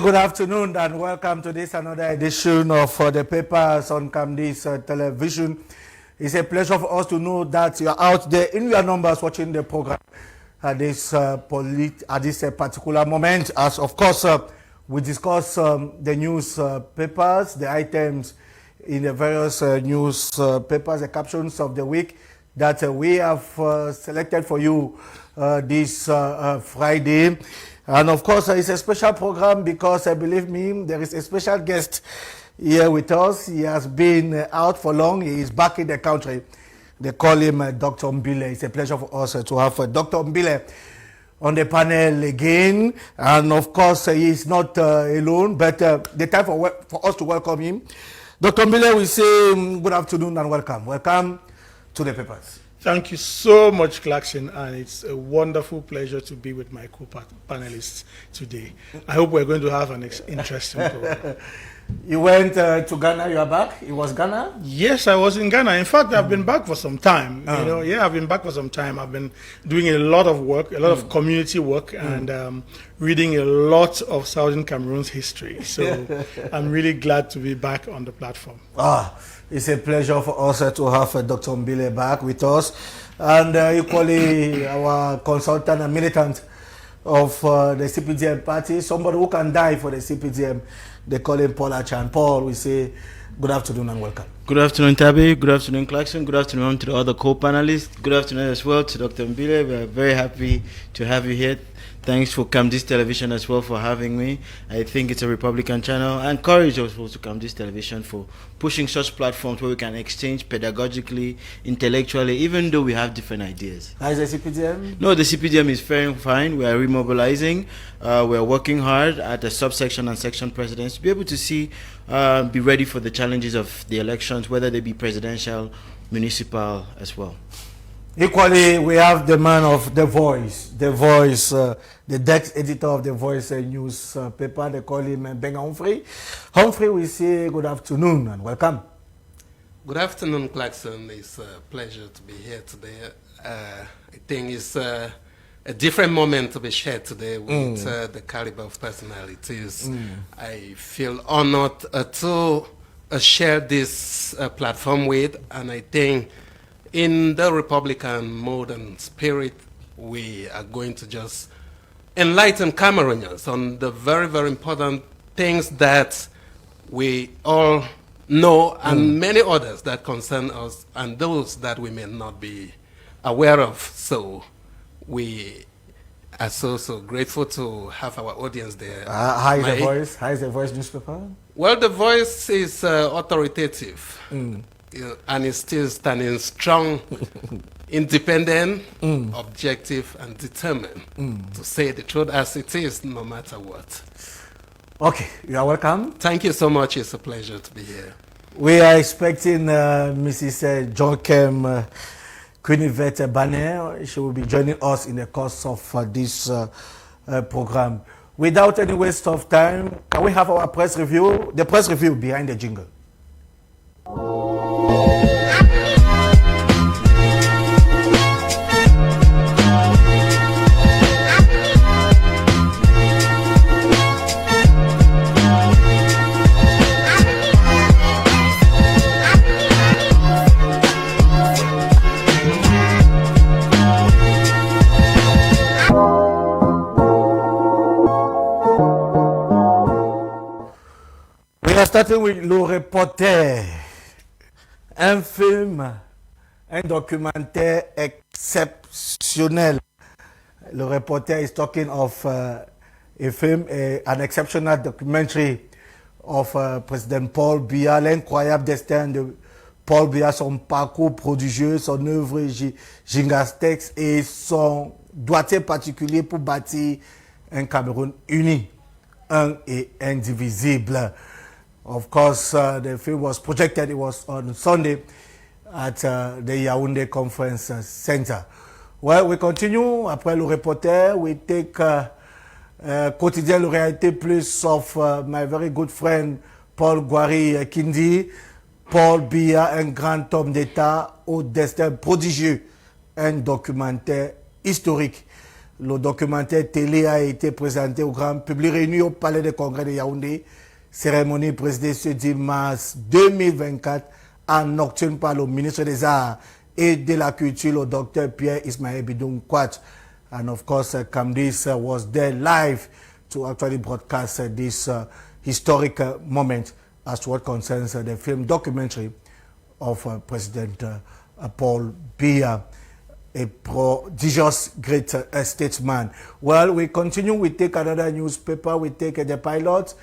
good afternoon and welcome to this another edition of The Papers on Camdis Television. It's a pleasure for us to know that you're out there in your numbers watching the program at this particular moment. As of course, we discuss the news papers, the items in the various news papers, the captions of the week that we have selected for you this Friday. And of course, it's a special program because, believe me, there is a special guest here with us. He has been out for long. He is back in the country. They call him Dr. Mbile. It's a pleasure for us to have Dr. Mbile on the panel again. And of course, he is not alone, but the time for us to welcome him. Dr. Mbile, we say good afternoon and welcome. Welcome to The Papers. Thank you so much, Clarkson, and it's a wonderful pleasure to be with my co-panelists today. I hope we're going to have an interesting program. You went to Ghana, you are back? It was Ghana? Yes, I was in Ghana. In fact, I've been back for some time. I've been back for some time. I've been doing a lot of work, a lot of community work, and reading a lot of Southern Cameroon's history. So I'm really glad to be back on the platform. It's a pleasure for us to have Dr. Mbile back with us, and equally our consultant and militant of the CPDM party, somebody who can die for the CPDM. They call him Paul Achan. Paul, we say good afternoon and welcome. Good afternoon, Tabi. Good afternoon, Clarkson. Good afternoon to the other co-panelists. Good afternoon as well to Dr. Mbile. We are very happy to have you here. Thanks for Camdis Television as well for having me. I think it's a Republican channel. I encourage us to Camdis Television for pushing such platforms where we can exchange pedagogically, intellectually, even though we have different ideas. How is the CPDM? No, the CPDM is faring fine. We are remobilizing. We are working hard at the subsection and section presidents to be able to be ready for the challenges of the elections, whether they be presidential, municipal as well. Equally, we have the man of The Voice, the Dex editor of The Voice newspaper. They call him Ben Humphrey. Humphrey, we say good afternoon and welcome. Good afternoon, Clarkson. It's a pleasure to be here today. I think it's a different moment to be shared today with the caliber of personalities. I feel honored to share this platform with, and I think in the Republican mode and spirit, we are going to just enlighten Cameroonians on the very, very important things that we all know and many others that concern us and those that we may not be aware of. So we are so grateful to have our audience there. How is The Voice? How is The Voice newspaper? Well, The Voice is authoritative. And is still standing strong, independent, objective, and determined to say the truth as it is, no matter what. Okay, you are welcome. Thank you so much. It's a pleasure to be here. We are expecting Mrs. John Kem Quinivette Banner. She will be joining us in the course of this program. Without any waste of time, can we have our press review? The press review behind the jingle. We are starting with Le Reporter. Un film, un documentaire exceptionnel. Le Reporter is talking of a film, an exceptional documentary of President Paul Biya, l'incroyable destin de Paul Biya, son parcours prodigieux, son œuvre gigantesque et son doigté particulier pour bâtir un Cameroun uni, un et indivisible. Of course, the film was projected. It was on Sunday at the Yaoundé Conference Center. Well, we continue. Après Le Reporter, we take Quotidien Le Réalité Plus of my very good friend Paul Guari Kindi. Paul Biya, un grand homme d'État au destin prodigieux. Un documentaire historique. Le documentaire télé a été présenté au grand public réuni au Palais des Congrès de Yaoundé. Cérémonie présidée ce 10 mars 2024 en nocturne par le ministre des Arts et de la Culture, le docteur Pierre Ismaël Bidoum Kwat. And of course, Camdis was there live to actually broadcast this historic moment as to what concerns the film documentary of President Paul Biya, a prodigious great statesman. Well, we continue. We take another newspaper. We take the pilot.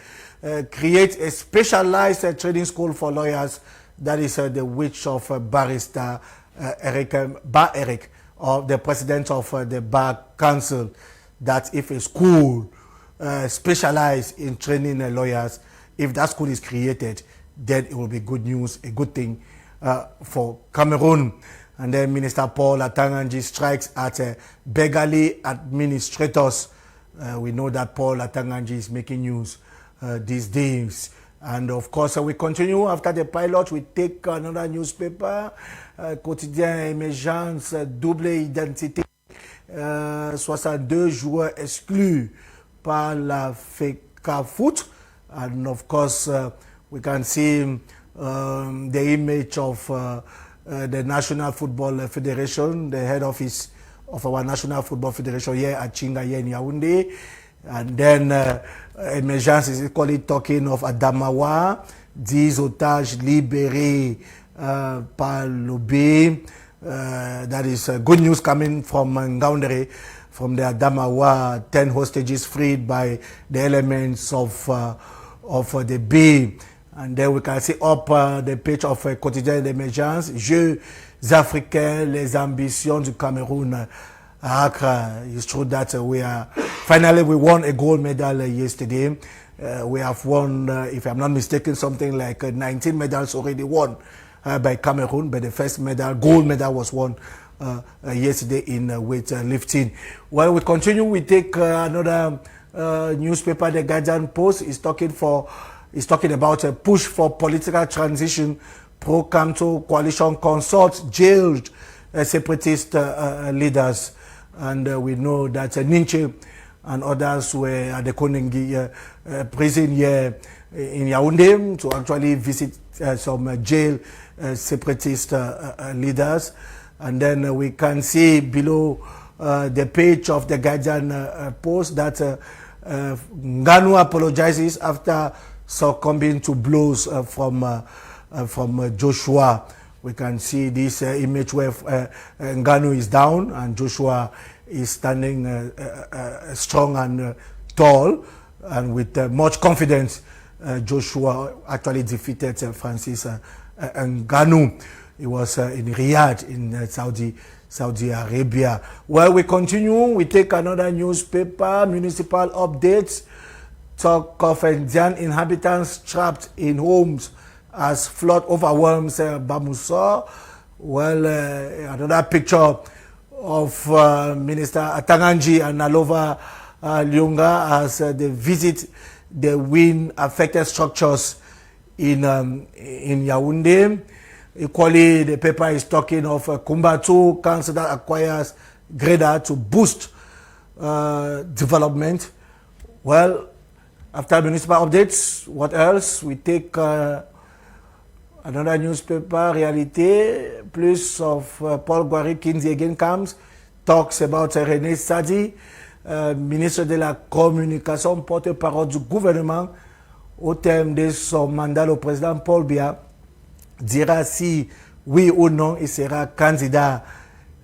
Create a specialized training school for lawyers. That is the wish of barrister Eric, or the president of the Bar Council, that if a school specialized in training lawyers, if that school is created, then it will be good news, a good thing for Cameroon. And then Minister Paul Atanganji strikes at beggarly administrators. We know that Paul Atanganji is making news these days. And of course, we continue after the pilot. We take another newspaper, Quotidien Émergence, double identité. 62 joueurs exclus par la FECAFOOT. And of course, we can see the image of the National Football Federation, the head office of our National Football Federation here at Chinga, here in Yaoundé. And then Emergence is equally talking of Adamawa, 10 otages libérés par l'OB. That is good news coming from Ngaoundéré, from the Adamawa, 10 hostages freed by the elements of the B. And then we can see up the page of Quotidien d'Emergence, Jeux africains, les ambitions du Cameroun. Accra. It's true that we won a gold medal yesterday. We have won, if I'm not mistaken, something like 19 medals already won by Cameroon, but the first medal, gold medal, was won yesterday in weightlifting. Well, we continue. We take another newspaper, the Guardian Post, is talking about a push for political transition. Pro-Camto coalition consults jailed separatist leaders. And we know that Ninche and others were at the Konengi prison here in Yaoundé to actually visit some jail separatist leaders. And then we can see below the page of the Guardian Post that Nganu apologizes after succumbing to blows from Joshua. We can see this image where Nganu is down and Joshua is standing strong and tall, and with much confidence. Joshua actually defeated Francis Ngannou. He was in Riyadh in Saudi Arabia. Well, we continue. We take another newspaper, municipal updates. Talk of Indian inhabitants trapped in homes as flood overwhelms Bamuso. Well, another picture of Minister Atanganji and Nalova Lyunga as they visit the wind-affected structures in Yaoundé. Equally, the paper is talking of Kumbatu Council that acquires grader to boost development. Well, after municipal updates, what else? We take another newspaper, Réalité, plus of Paul Guari Kinzi again comes, talks about René Sadi, ministre de la Communication, porte-parole du gouvernement, au terme de son mandat, le président Paul Biya dira si oui ou non il sera candidat.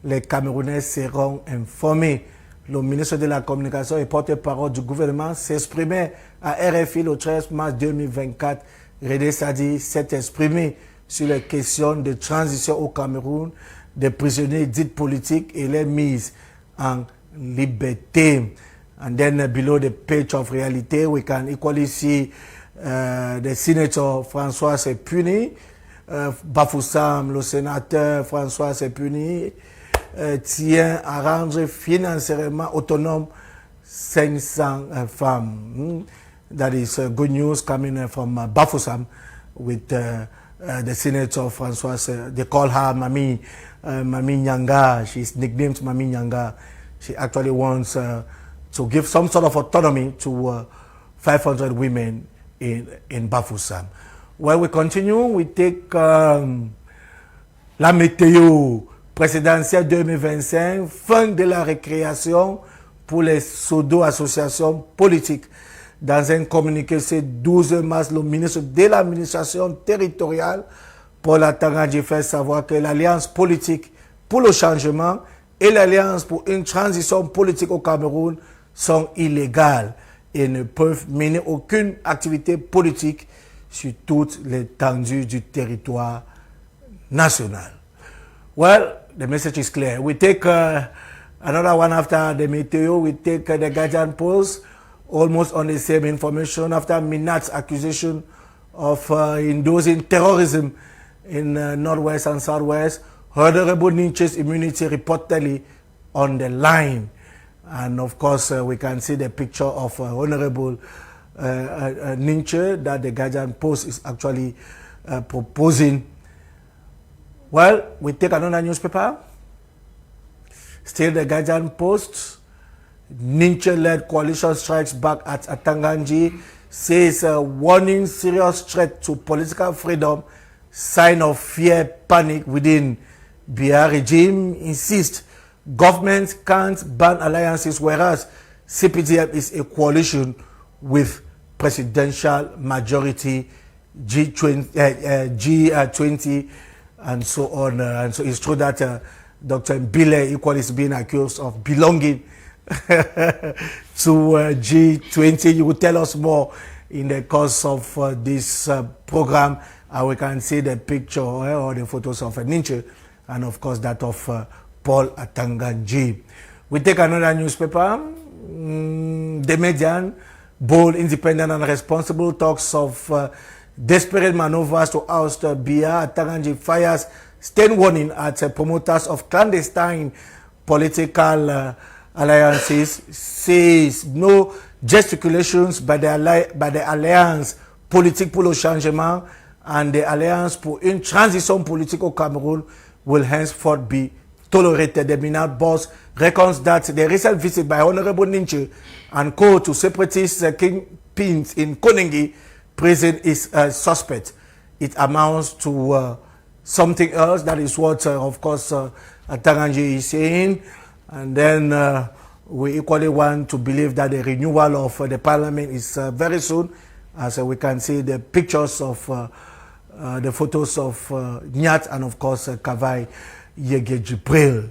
Les Camerounais seront informés. Le ministre de la Communication et porte-parole du gouvernement s'exprimait à RFI le 13 mars 2024. René Sadi s'est exprimé sur les questions de transition au Cameroun, des prisonniers dits politiques et les mises en liberté. And then below the page of Reality, we can equally see the Senator François Sepuni, Bafoussam, le sénateur François Sepuni, tient à rendre financièrement autonome 500 femmes. That is good news coming from Bafoussam with the Senator François. They call her Mami Nyanga. She's nicknamed Mami Nyanga. She actually wants to give some sort of autonomy to 500 women in Bafoussam. Well, we continue. We take la météo présidentielle 2025, fin de la récréation pour les pseudo-associations politiques. Dans un communiqué ce 12 mars, le ministre de l'administration territoriale, Paul Atangandji, fait savoir que l'Alliance politique pour le changement et l'Alliance pour une transition politique au Cameroun sont illégales et ne peuvent mener aucune activité politique sur toute l'étendue du territoire national. Well, the message is clear. We take another one after the Meteo. We take the Guardian Post, almost on the same information after Minat's accusation of endorsing terrorism in Northwest and Southwest. Honorable Ninche's immunity reportedly on the line. And of course, we can see the picture of Honorable Ninche that the Guardian Post is actually proposing. Well, we take another newspaper. Still the Guardian Post. Ninche-led coalition strikes back at Atangandji, says warning serious threat to political freedom, sign of fear, panic within Biya regime, insists government can't ban alliances, whereas CPDM is a coalition with presidential majority, G20, and so on. And so it's true that Dr. Mbile equally is being accused of belonging to G20. You will tell us more in the course of this program. And we can see the picture or the photos of Ninche and of course that of Paul Atangandji. We take another newspaper, The Median, bold, independent and responsible, talks of desperate maneuvers to oust Biya. Atangandji fires stern warning at promoters of clandestine political alliances, says no gesticulations by the Alliance Politique pour le Changement and the Alliance pour une transition politique au Cameroun will henceforth be tolerated. The Minat boss reckons that the recent visit by Honorable Ninche and co to separatist kingpins in Konengi prison is suspect. It amounts to something else. That is what, of course, Atangandji is saying. And then we equally want to believe that the renewal of the parliament is very soon, as we can see the pictures of the photos of Nyat and of course Kavai Yege Jibril.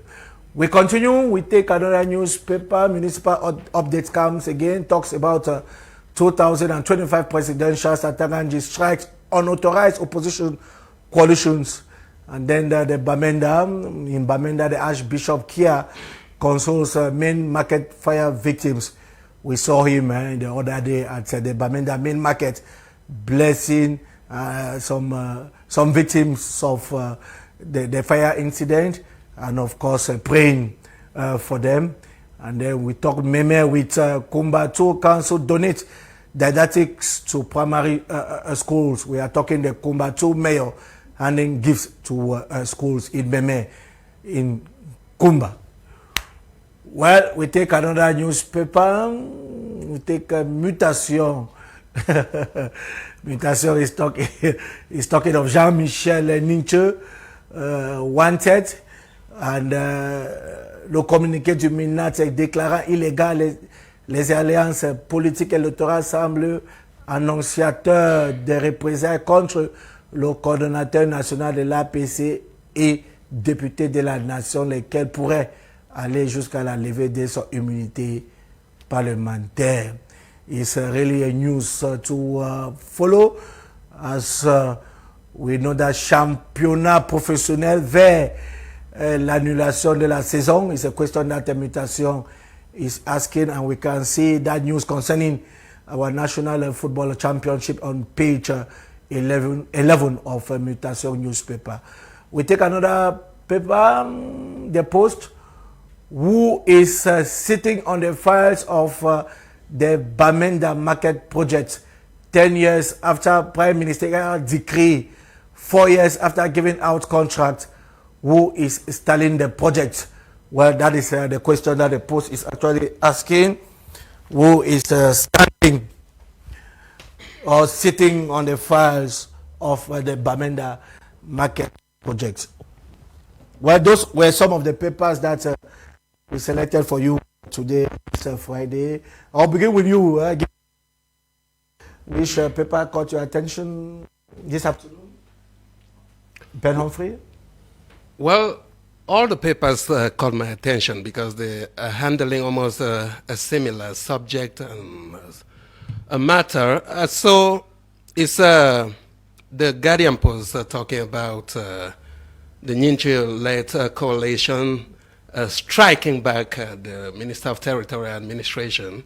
We continue, we take another newspaper. Municipal updates comes again, talks about 2025 presidential. Atangandji strikes unauthorized opposition coalitions. And then in Bamenda, the Archbishop Kia consoles main market fire victims. We saw him the other day at the Bamenda main market, blessing some victims of the fire incident, and of course praying for them. And then we talk Meme with Kumba 2 Council donate didactics to primary schools. We are talking the Kumba 2 mayor handing gifts to schools in Meme in Kumba. Well, we take another newspaper. We take Mutation. Mutation is talking of Jean-Michel Ninche, wanted, and le communiqué du Minat déclarant illégal les alliances politiques électorales semble annonciateur des représailles contre le coordonnateur national de l'APC et député de la nation, lesquels pourraient aller jusqu'à la levée de son immunité parlementaire. It's really a news to follow, as we know that championnat professionnel vers l'annulation de la saison is a question that the Mutation is asking, and we can see that news concerning our national football championship on page 11 of Mutation newspaper. We take another paper, The Post, who is sitting on the files of the Bamenda market project 10 years after Prime Ministerial decree, 4 years after giving out contract. Who is stalling the project? Well, that is the question that the post is actually asking. Who is standing or sitting on the files of the Bamenda market project? Well, those were some of the papers that we selected for you today, Friday. I'll begin with you. Which paper caught your attention this afternoon? Ben Humphrey? Well, all the papers caught my attention because they are handling almost a similar subject and a matter. So it's the Guardian Post talking about the Nyinchi-led coalition striking back the Minister of Territorial Administration.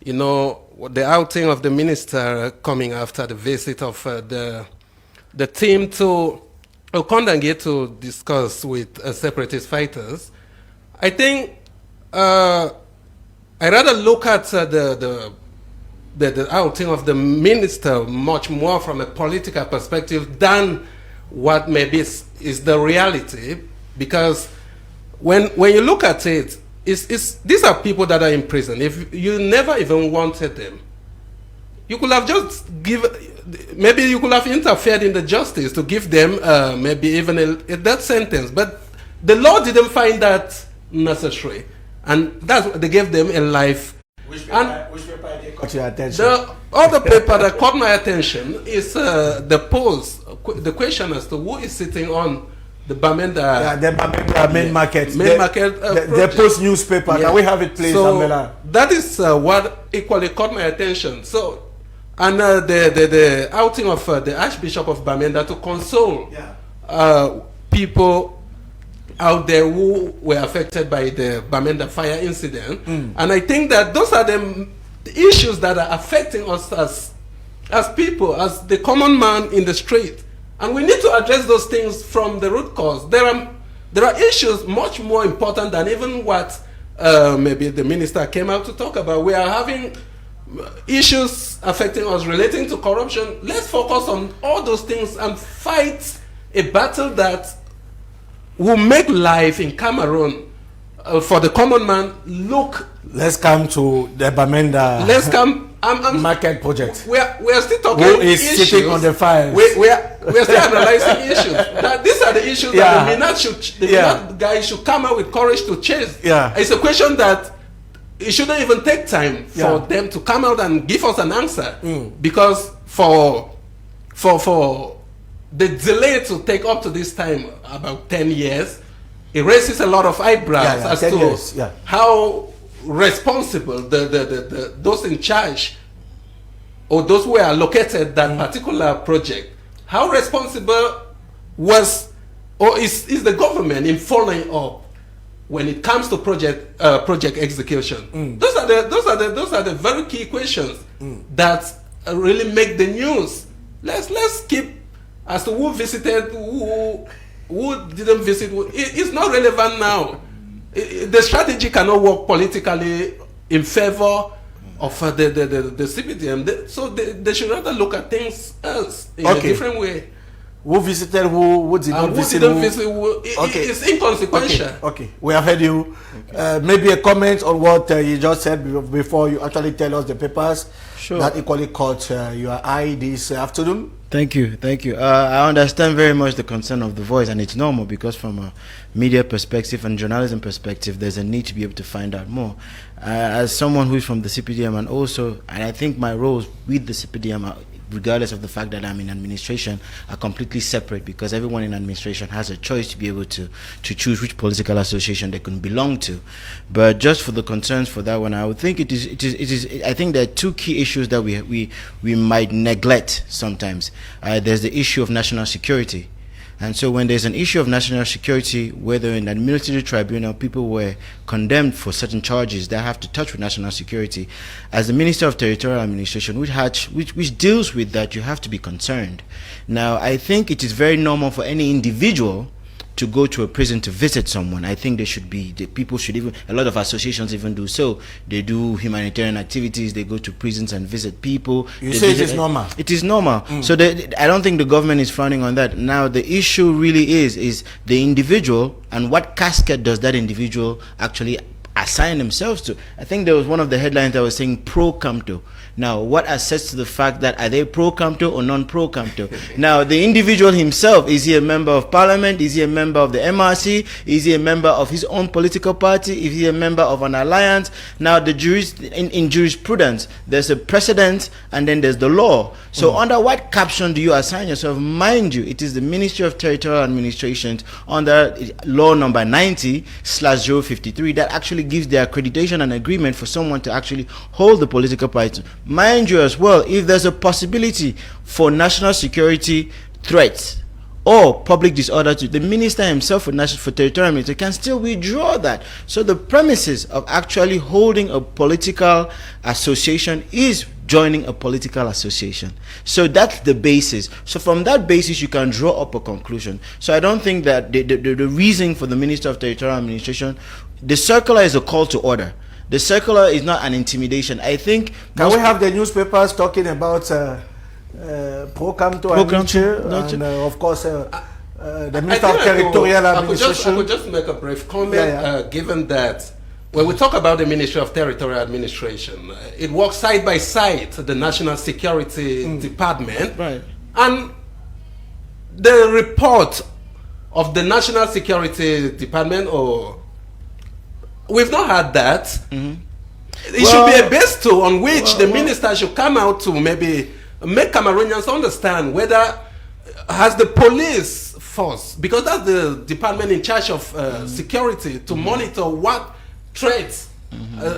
You know, the outing of the minister coming after the visit of the team to Okondangye to discuss with separatist fighters. I think I rather look at the outing of the minister much more from a political perspective than what maybe is the reality, because when you look at it, these are people that are in prison. If you never even wanted them, you could have just maybe you could have interfered in the justice to give them maybe even a death sentence. But the law didn't find that necessary, and they gave them a life. Which paper caught your attention? The other paper that caught my attention is the post, the question as to who is sitting on the Bamenda. Yeah, the Bamenda main market. The Post newspaper. Yeah. Can we have it, please, so that is what equally caught my attention. So, and the outing of the Archbishop of Bamenda to console people out there who were affected by the Bamenda fire incident. And I think that those are the issues that are affecting us as people, as the common man in the street. And we need to address those things from the root cause. There are issues much more important than even what maybe the minister came out to talk about. We are having issues affecting us relating to corruption. Let's focus on all those things and fight a battle that will make life in Cameroon for the common man look. Let's come to the Bamenda. Let's come. Market project. We are still talking. Who is issues. sitting on the files? We are still analyzing issues. Now, these are the issues that the Minat guys should come out with courage to chase. Yeah. It's a question that it shouldn't even take time for them to come out and give us an answer, because for the delay to take up to this time, about 10 years, it raises a lot of eyebrows as to how responsible those in charge or those who were allocated that particular project, how responsible was or is the government in following up when it comes to project execution. Those are the very key questions that really make the news. Let's keep as to who visited, who didn't visit. It's not relevant now. The strategy cannot work politically in favor of the CPDM. So they should rather look at things else in a different way. Who visited who did not visit who? It's inconsequential. Okay, we have heard you. Maybe a comment on what you just said before you actually tell us the papers that equally caught your eye this afternoon. Thank you. I understand very much the concern of the Voice, and it's normal because from a media perspective and journalism perspective, there's a need to be able to find out more. As someone who's from the CPDM, and I think my roles with the CPDM, regardless of the fact that I'm in administration, are completely separate, because everyone in administration has a choice to be able to choose which political association they can belong to. But just for the concerns for that one, I would think it is. I think there are two key issues that we might neglect sometimes. There's the issue of national security. And so when there's an issue of national security, whether in a military tribunal, people were condemned for certain charges that have to touch with national security, as the Minister of Territorial Administration, which deals with that, you have to be concerned. Now, I think it is very normal for any individual to go to a prison to visit someone. I think people should even, a lot of associations even do so. They do humanitarian activities, they go to prisons and visit people. You say it is normal? It is normal. So I don't think the government is frowning on that. Now the issue really is the individual, and what casket does that individual actually assign themselves to. I think there was one of the headlines that was saying pro-Camto. Now, what assess to the fact that are they pro-Camto or non-pro-Camto? Now, the individual himself, is he a member of parliament? Is he a member of the MRC? Is he a member of his own political party? Is he a member of an alliance? Now, in jurisprudence, there's a precedent and then there's the law. So under what caption do you assign yourself? Mind you, it is the Ministry of Territorial Administration under law number 90/053 that actually gives the accreditation and agreement for someone to actually hold the political party. Mind you as well, if there's a possibility for national security threats or public disorder, the minister himself for territorial ministry can still withdraw that. So the premises of actually holding a political association is joining a political association. So that's the basis. So from that basis, you can draw up a conclusion. So I don't think that the reason for the Minister of Territorial Administration, the circular is a call to order. The circular is not an intimidation. I think... Can we have the newspapers talking about pro-Camto and of course the Minister of Territorial Administration? I could just make a brief comment, given that when we talk about the Ministry of Territorial Administration, it works side by side the National Security Department. Right. And the report of the National Security Department, we've not had that. It should be a base tool on which the minister should come out to maybe make Cameroonians understand whether has the police force, because that's the department in charge of security, to monitor what threats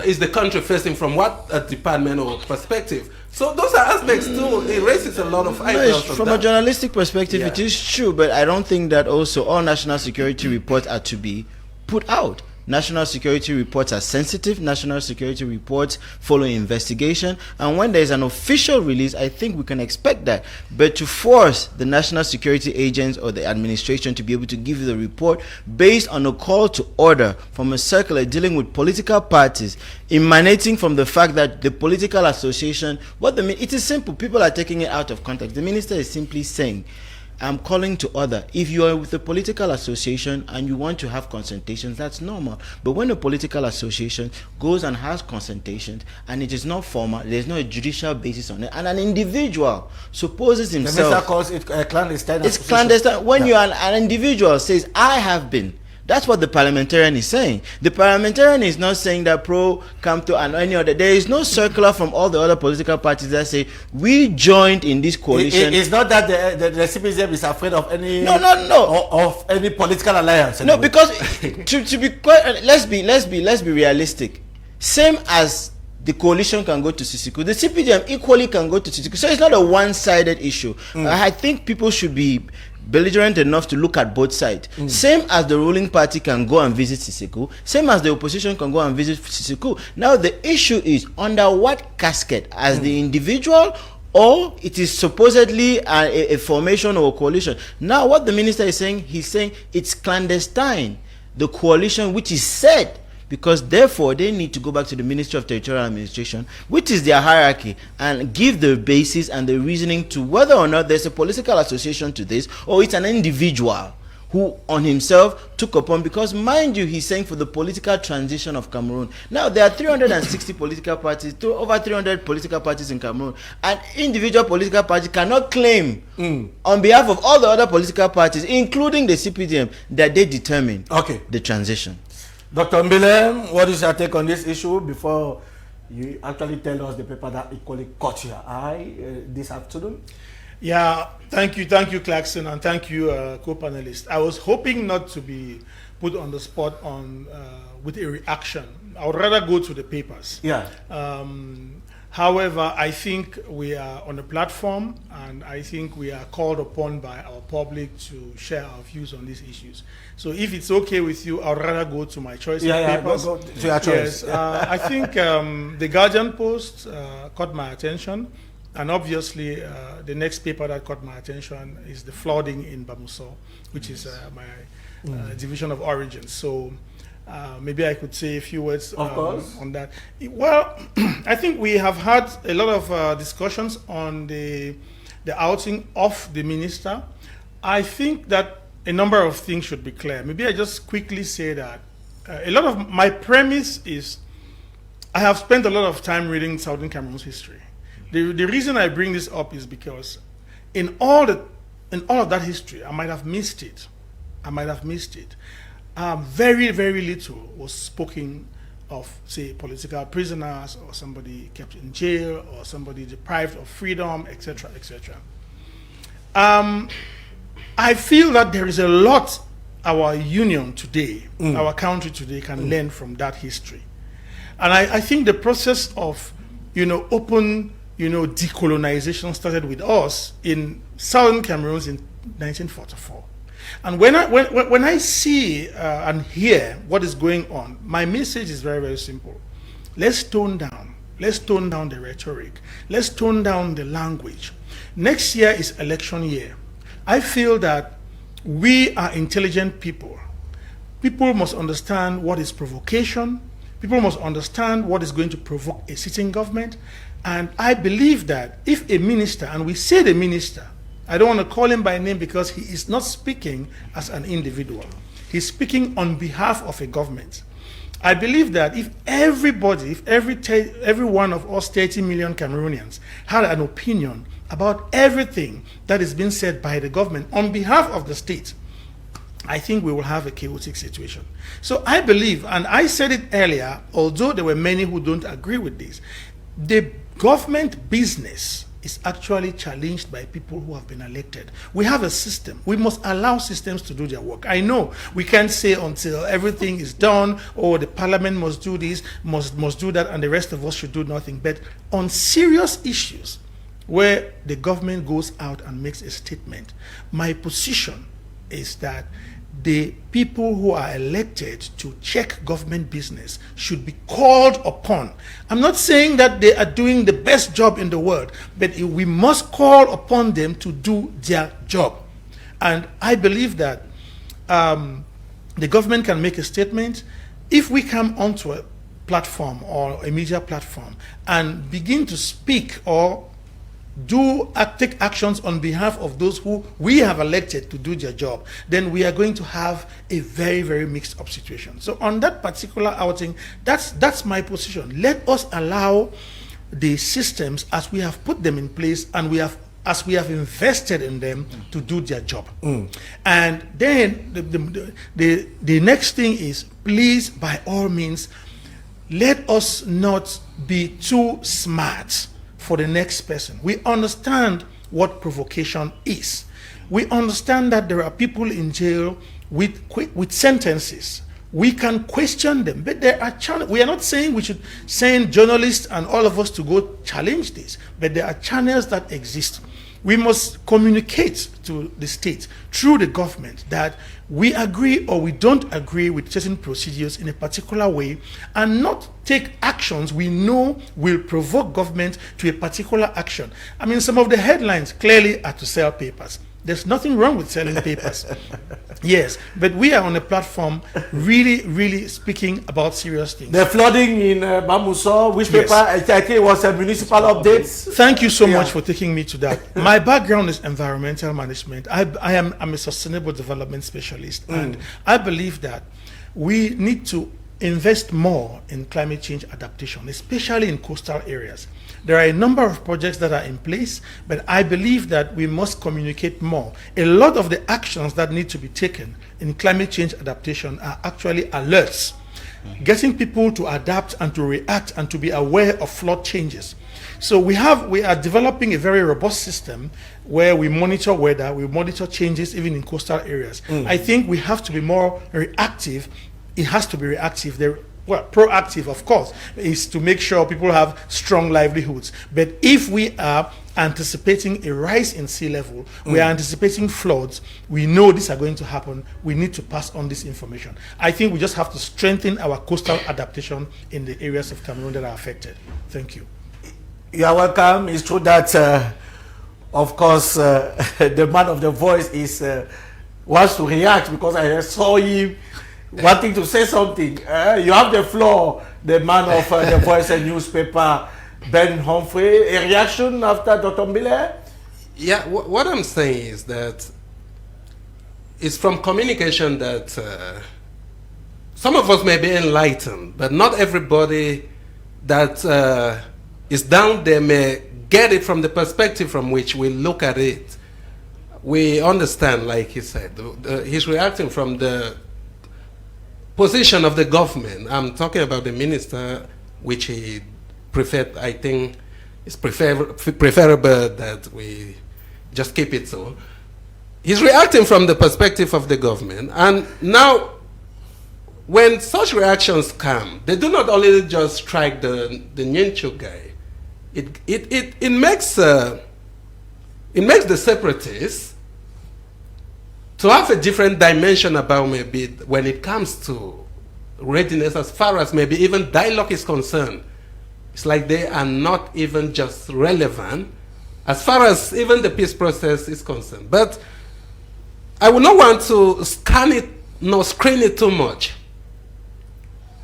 is the country facing from what department or perspective. So those are aspects too. It raises a lot of eyebrows. From a journalistic perspective, it is true, but I don't think that also all national security reports are to be put out. National security reports are sensitive. National security reports follow investigation, and when there is an official release, I think we can expect that. But to force the national security agents or the administration to be able to give you the report based on a call to order from a circular dealing with political parties, emanating from the fact that the political association, it is simple. People are taking it out of context. The minister is simply saying, I'm calling to order. If you are with a political association and you want to have consultations, that's normal. But when a political association goes and has consultations and it is not formal, there's no judicial basis on it, and an individual supposes himself... The minister calls it a clandestine association. It's clandestine. When you are an individual says, I have been. That's what the parliamentarian is saying. The parliamentarian is not saying that pro-Camto and any other. There is no circular from all the other political parties that say we joined in this coalition. It's not that the CPDM is afraid of any of any political alliance. Anyway. No, because to be quite, let's be realistic. Same as the coalition can go to Sisiku, the CPDM equally can go to Sisiku. So it's not a one-sided issue. I think people should be belligerent enough to look at both sides. Same as the ruling party can go and visit Sisiku, same as the opposition can go and visit Sisiku. Now the issue is under what casket, as the individual, or it is supposedly a formation or a coalition. Now what the minister is saying, he's saying it's clandestine, the coalition which is said, because therefore they need to go back to the Ministry of Territorial Administration, which is their hierarchy, and give the basis and the reasoning to whether or not there's a political association to this, or it's an individual who on himself took upon, because mind you, he's saying for the political transition of Cameroon. Now there are 360 political parties, over 300 political parties in Cameroon, and individual political party cannot claim on behalf of all the other political parties, including the CPDM, that they determine the transition. Dr. Mbile, what is your take on this issue before you actually tell us the paper that equally caught your eye this afternoon? Yeah, thank you, Clarkson, and thank you, co-panelists. I was hoping not to be put on the spot with a reaction. I would rather go to the papers. Yeah. However, I think we are on a platform, and I think we are called upon by our public to share our views on these issues. So if it's okay with you, I'd rather go to my choice of papers. Go to your choice. Yes, I think the Guardian Post caught my attention, and obviously the next paper that caught my attention is the flooding in Bamuso, which is division of origins. So maybe I could say a few words Of course. on that. Well, I think we have had a lot of discussions on the outing of the minister. I think that a number of things should be clear. Maybe I just quickly say that a lot of my premise is I have spent a lot of time reading Southern Cameroon's history. The reason I bring this up is because in all of that history, I might have missed it. Very, very little was spoken of, say, political prisoners or somebody kept in jail or somebody deprived of freedom, etc., etc. I feel that there is a lot our union today, our country today can learn from that history. And I think the process of, open, decolonization started with us in Southern Cameroon in 1944. And when I see and hear what is going on, my message is very, very simple. Let's tone down. Let's tone down the rhetoric. Let's tone down the language. Next year is election year. I feel that we are intelligent people. People must understand what is provocation. People must understand what is going to provoke a sitting government. And I believe that if a minister, and we say the minister, I don't want to call him by name because he is not speaking as an individual. He's speaking on behalf of a government. I believe that if everybody, if every one of us 30 million Cameroonians had an opinion about everything that is being said by the government on behalf of the state, I think we will have a chaotic situation. So I believe, and I said it earlier, although there were many who don't agree with this, the government business is actually challenged by people who have been elected. We have a system. We must allow systems to do their work. I know we can't say until everything is done, or the parliament must do this, must do that, and the rest of us should do nothing. But on serious issues where the government goes out and makes a statement, my position is that the people who are elected to check government business should be called upon. I'm not saying that they are doing the best job in the world, but we must call upon them to do their job. And I believe that the government can make a statement. If we come onto a platform or a media platform and begin to speak or take actions on behalf of those who we have elected to do their job, then we are going to have a very, very mixed up situation. So on that particular outing, that's my position. Let us allow the systems as we have put them in place and as we have invested in them to do their job. And then the next thing is, please, by all means, let us not be too smart for the next person. We understand what provocation is. We understand that there are people in jail with sentences. We can question them, but there are we are not saying we should send journalists and all of us to go challenge this, but there are channels that exist. We must communicate to the state through the government that we agree or we don't agree with certain procedures in a particular way, and not take actions we know will provoke government to a particular action. I mean, some of the headlines clearly are to sell papers. There's nothing wrong with selling papers. Yes, but we are on a platform really, really speaking about serious things. The flooding in Bamuso, which Yes. paper? I think it was a municipal updates. Thank you so much for taking me to that. My background is environmental management. I'm a sustainable development specialist, and I believe that we need to invest more in climate change adaptation, especially in coastal areas. There are a number of projects that are in place, but I believe that we must communicate more. A lot of the actions that need to be taken in climate change adaptation are actually alerts, getting people to adapt and to react and to be aware of flood changes. So we are developing a very robust system where we monitor weather, we monitor changes even in coastal areas. I think we have to be more reactive. It has to be reactive. Proactive, of course, is to make sure people have strong livelihoods. But if we are anticipating a rise in sea level, we are anticipating floods, we know these are going to happen, we need to pass on this information. I think we just have to strengthen our coastal adaptation in the areas of Cameroon that are affected. Thank you. You are welcome. It's true that, of course, the man of the voice is wants to react because I saw him wanting to say something. You have the floor, the man of the Voice and newspaper, Ben Humphrey. A reaction after Dr. Mbile? Yeah, what I'm saying is that it's from communication that some of us may be enlightened, but not everybody that is down there may get it from the perspective from which we look at it. We understand, like he said, he's reacting from the position of the government. I'm talking about the minister, which he preferred. I think it's preferable that we just keep it so. He's reacting from the perspective of the government. And now, when such reactions come, they do not only just strike the Nyenchu guy. It makes the separatists to have a different dimension about maybe when it comes to readiness as far as maybe even dialogue is concerned. It's like they are not even just relevant as far as even the peace process is concerned. But I would not want to scan it nor screen it too much.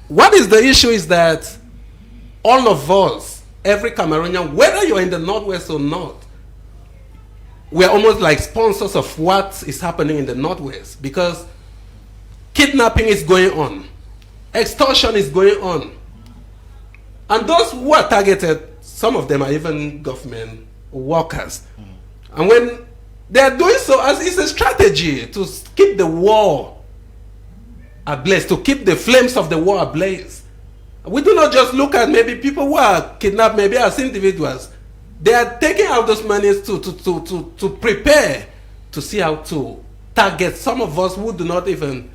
What is the issue is that all of us, every Cameroonian, whether you're in the Northwest or not, we're almost like sponsors of what is happening in the Northwest, because kidnapping is going on, extortion is going on, and those who are targeted, some of them are even government workers. And when they are doing so, as it's a strategy to keep the war ablaze, to keep the flames of the war ablaze. We do not just look at maybe people who are kidnapped maybe as individuals. They are taking out those monies to prepare to see how to target some of us who do not even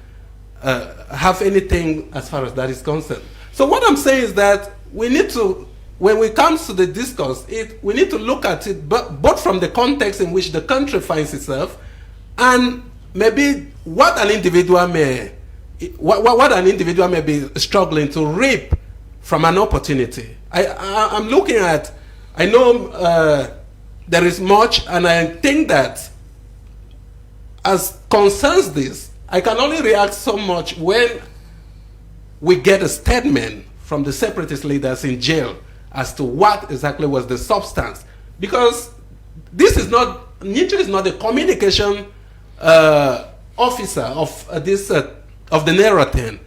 have anything as far as that is concerned. So what I'm saying is that we need to, when it comes to the discourse, we need to look at it both from the context in which the country finds itself and maybe what an individual may be struggling to reap from an opportunity. I'm looking at, I know there is much, and I think that as concerns this, I can only react so much when we get a statement from the separatist leaders in jail as to what exactly was the substance. Because this is not, Nietzsche is not a communication officer of of the narrative.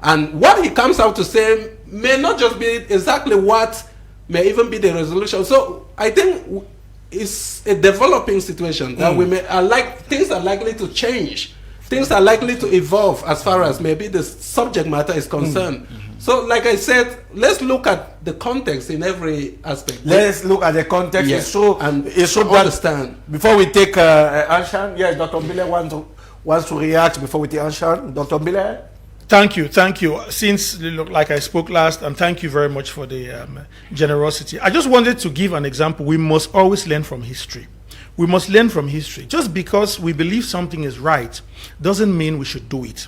And what he comes out to say may not just be exactly what may even be the resolution. So I think it's a developing situation that things are likely to change. Things are likely to evolve as far as maybe the subject matter is concerned. So like I said, let's look at the context in every aspect. Let's look at the context. Yes. It's so understand. Before we take Anshan, yes, Dr. Mbile wants to react before we take Anshan. Dr. Mbile? Thank you. Since, like I spoke last, and thank you very much for the generosity. I just wanted to give an example. We must always learn from history. We must learn from history. Just because we believe something is right doesn't mean we should do it.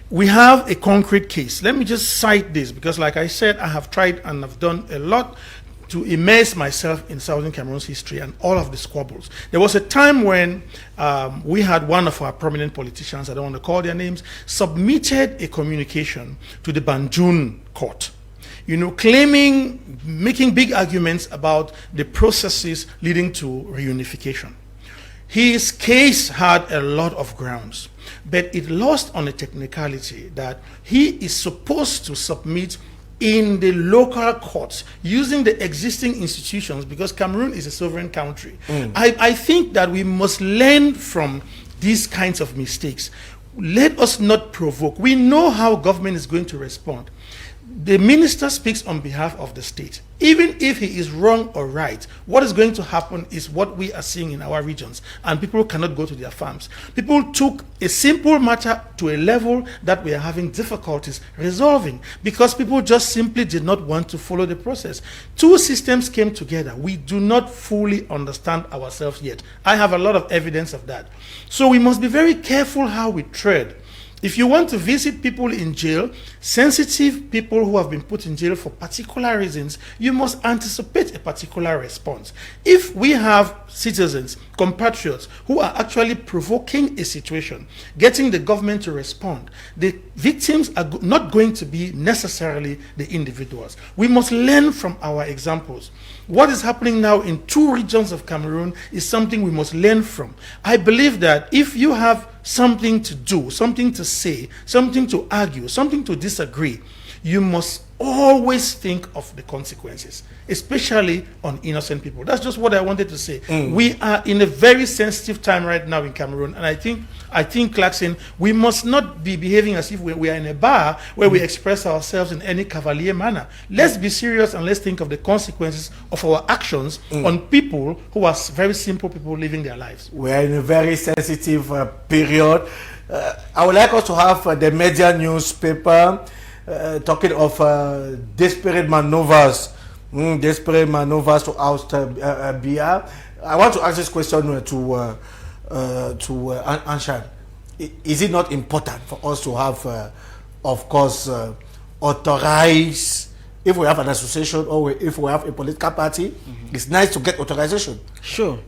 We have a concrete case. Let me just cite this, because like I said, I have tried and I've done a lot to immerse myself in Southern Cameroon's history and all of the squabbles. There was a time when we had one of our prominent politicians, I don't want to call their names, submitted a communication to the Banjul court, making big arguments about the processes leading to reunification. His case had a lot of grounds, but it lost on a technicality that he is supposed to submit in the local courts using the existing institutions, because Cameroon is a sovereign country. I think that we must learn from these kinds of mistakes. Let us not provoke. We know how government is going to respond. The minister speaks on behalf of the state. Even if he is wrong or right, what is going to happen is what we are seeing in our regions, and people cannot go to their farms. People took a simple matter to a level that we are having difficulties resolving because people just simply did not want to follow the process. Two systems came together. We do not fully understand ourselves yet. I have a lot of evidence of that. So we must be very careful how we tread. If you want to visit people in jail, sensitive people who have been put in jail for particular reasons, you must anticipate a particular response. If we have citizens, compatriots, who are actually provoking a situation, getting the government to respond, the victims are not going to be necessarily the individuals. We must learn from our examples. What is happening now in 2 regions of Cameroon is something we must learn from. I believe that if you have something to do, something to say, something to argue, something to disagree, you must always think of the consequences, especially on innocent people. That's just what I wanted to say. We are in a very sensitive time right now in Cameroon, and I think, Clarkson, we must not be behaving as if we are in a bar where we express ourselves in any cavalier manner. Let's be serious and let's think of the consequences of our actions on people who are very simple people living their lives. We are in a very sensitive period. I would like us to have the media newspaper talking of desperate maneuvers to oust Biya. I want to ask this question to Anshan. Is it not important for us to have, of course, authorized, if we have an association or if we have a political party, it's nice to get authorization. Sure.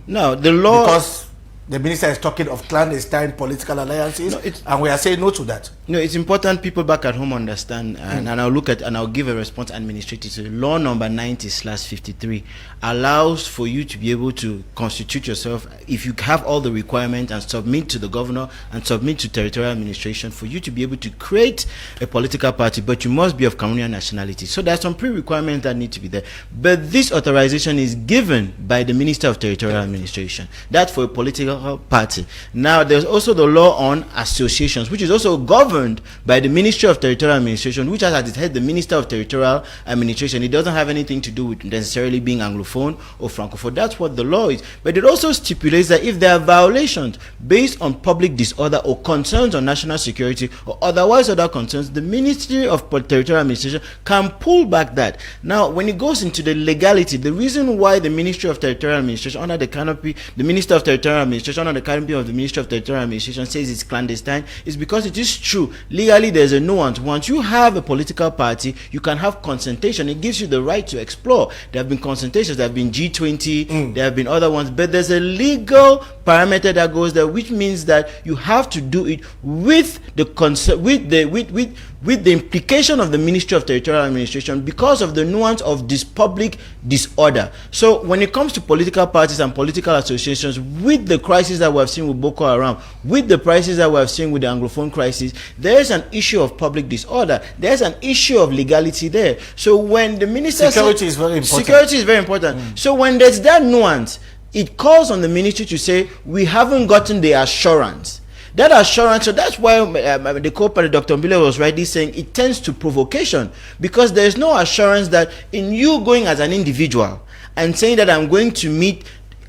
Now, the law... Because the minister is talking of clandestine political alliances, and we are saying no to that. No, it's important people back at home understand, and I'll look at and I'll give a response administratively. Law number 90/53 allows for you to be able to constitute yourself if you have all the requirements and submit to the governor and submit to territorial administration for you to be able to create a political party, but you must be of Cameroonian nationality. So there's some pre-requirements that need to be there. But this authorization is given by the Minister of Territorial Administration. That's for a political party. Now, there's also the law on associations, which is also governed by the Ministry of Territorial Administration, which has at its head the Minister of Territorial Administration. It doesn't have anything to do with necessarily being Anglophone or Francophone. That's what the law is. But it also stipulates that if there are violations based on public disorder or concerns on national security or otherwise other concerns, the Ministry of Territorial Administration can pull back that. Now, when it goes into the legality, the reason why the Ministry of Territorial Administration under the canopy, the Minister of Territorial Administration under the canopy of the Ministry of Territorial Administration says it's clandestine is because it is true. Legally, there's a nuance. Once you have a political party, you can have consultation. It gives you the right to explore. There have been consultations, there have been G20, there have been other ones, but there's a legal parameter that goes there, which means that you have to do it with the with the implication of the Ministry of Territorial Administration because of the nuance of this public disorder. So when it comes to political parties and political associations, with the crisis that we have seen with Boko Haram, with the crisis that we have seen with the Anglophone crisis, there is an issue of public disorder. There's an issue of legality there. So when the minister security is very important. Security is very important. So when there's that nuance, it calls on the ministry to say, we haven't gotten the assurance. That assurance, so that's why the co-partner Dr. Mbile was rightly saying it tends to provocation, because there is no assurance that in you going as an individual and saying that I'm going to meet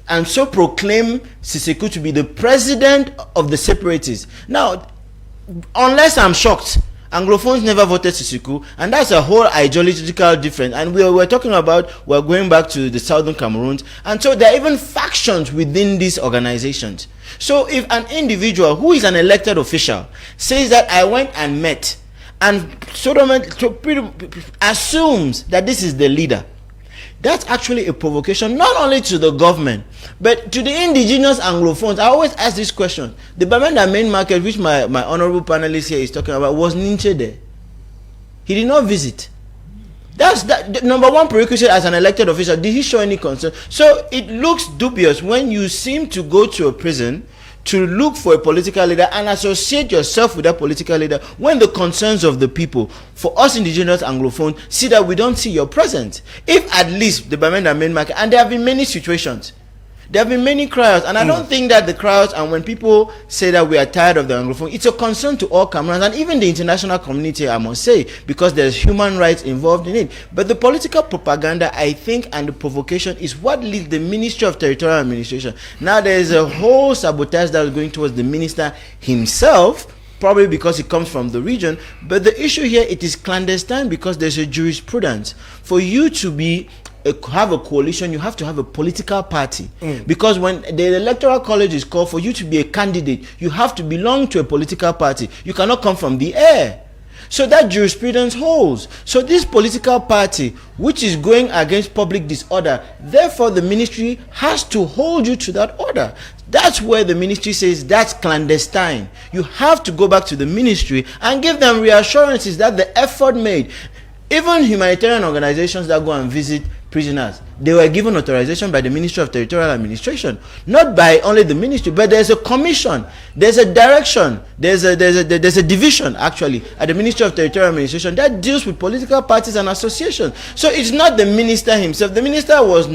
and so proclaim Sissekou to be the president of the separatists. Now, unless I'm shocked, Anglophones never voted Sissekou, and that's a whole ideological difference. And we're talking about, we're going back to the southern Cameroons, and so there are even factions within these organizations. So if an individual who is an elected official says that I went and met, and assumes that this is the leader, that's actually a provocation, not only to the government, but to the indigenous Anglophones. I always ask this question. The Bamenda main market, which my honorable panelist here is talking about, was Ninche there. He did not visit. That's the number one prerequisite as an elected official. Did he show any concern? So it looks dubious when you seem to go to a prison to look for a political leader and associate yourself with that political leader when the concerns of the people, for us indigenous Anglophone, see that we don't see your presence. If at least the Bamenda main market, and there have been many situations, there have been many crowds, and I don't think that the crowds, and when people say that we are tired of the Anglophone, it's a concern to all Cameroons and even the international community, I must say, because there's human rights involved in it. But the political propaganda, I think, and the provocation is what leads the Ministry of Territorial Administration. Now there's a whole sabotage that is going towards the minister himself, probably because it comes from the region. But the issue here, it is clandestine because there's a jurisprudence. For you to be have a coalition, you have to have a political party. Because when the electoral college is called for you to be a candidate, you have to belong to a political party. You cannot come from the air. So that jurisprudence holds. So this political party, which is going against public disorder, therefore the ministry has to hold you to that order. That's where the ministry says that's clandestine. You have to go back to the ministry and give them reassurances that the effort made. Even humanitarian organizations that go and visit prisoners, they were given authorization by the Ministry of Territorial Administration, not by only the ministry, but there's a commission, there's a direction, there's a division actually at the Ministry of Territorial Administration that deals with political parties and associations. So it's not the minister himself. The minister was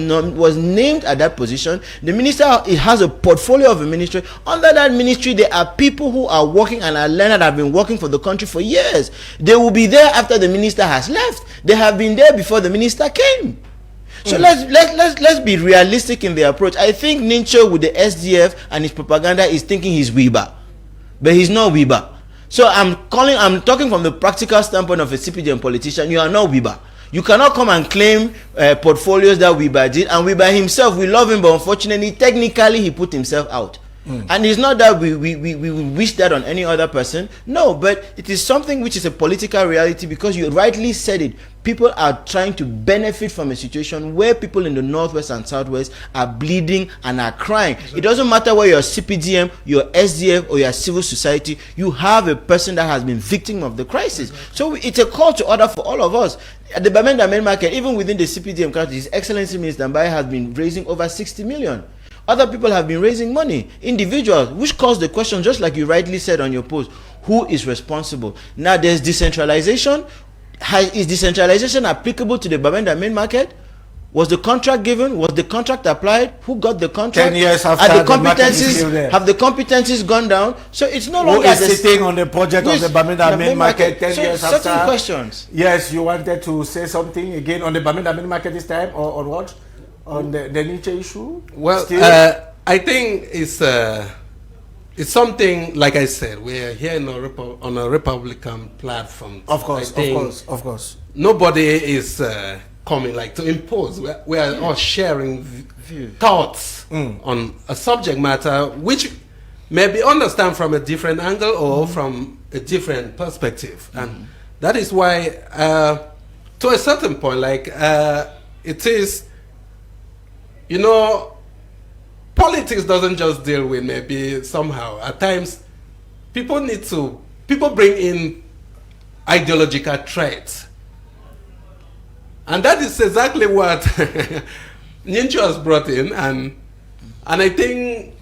named at that position. The minister, it has a portfolio of a ministry. Under that ministry, there are people who are working and are learned and have been working for the country for years. They will be there after the minister has left. They have been there before the minister came. So let's be realistic in the approach. I think Nincho with the SDF and his propaganda is thinking he's Weber, but he's not Weber. So I'm talking from the practical standpoint of a CPDM politician. You are not Weber. You cannot come and claim portfolios that Weber did, and Weber himself, we love him, but unfortunately, technically, he put himself out. And it's not that we wish that on any other person. No, but it is something which is a political reality, because you rightly said it. People are trying to benefit from a situation where people in the Northwest and Southwest are bleeding and are crying. Exactly. It doesn't matter where you're CPDM, you're SDF, or you're civil society. You have a person that has been victim of the crisis. Exactly. So it's a call to order for all of us. At the Bamenda main market, even within the CPDM country, His Excellency Minister Mbaye has been raising over 60 million. Other people have been raising money, individuals, which caused the question, just like you rightly said on your post, who is responsible? Now there's decentralization. Is decentralization applicable to the Bamenda main market? Was the contract given? Was the contract applied? Who got the contract? 10 years after the competencies, have the competencies gone down? So it's no longer... Who is sitting on the project of the Bamenda main market 10 years after? Certain questions. Yes, you wanted to say something again on the Bamenda main market this time, or on what? On the Nietzsche issue? Well, I think it's something, like I said, we're here on a Republican platform. Of course. Nobody is coming like to impose. We are all sharing thoughts on a subject matter which may be understood from a different angle or from a different perspective. And that is why, to a certain point, like it is, you know, politics doesn't just deal with maybe somehow. At times, people bring in ideological traits. And that is exactly what Nincho has brought in. And I think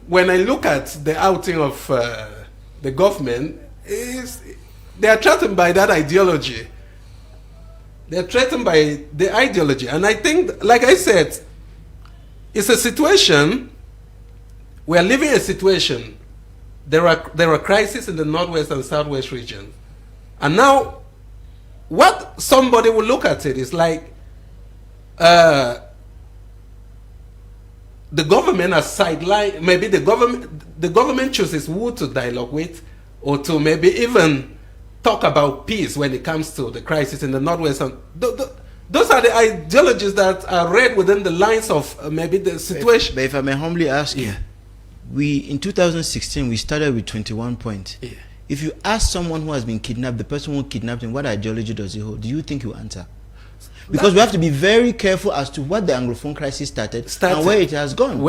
when I look at the outing of the government, they are threatened by that ideology. They are threatened by the ideology. And I think, like I said, it's a situation, we are living a situation, there are crises in the Northwest and Southwest region. And now, what somebody will look at it is like, the government has sidelined, maybe the government chooses who to dialogue with, or to maybe even talk about peace when it comes to the crisis in the Northwest. And those are the ideologies that are read within the lines of maybe the situation. But if I may humbly ask you, in 2016, we started with 21 points. Yeah. If you ask someone who has been kidnapped, the person who kidnapped him, what ideology does he hold? Do you think he will answer? Because we have to be very careful as to what the Anglophone crisis started and where it has gone.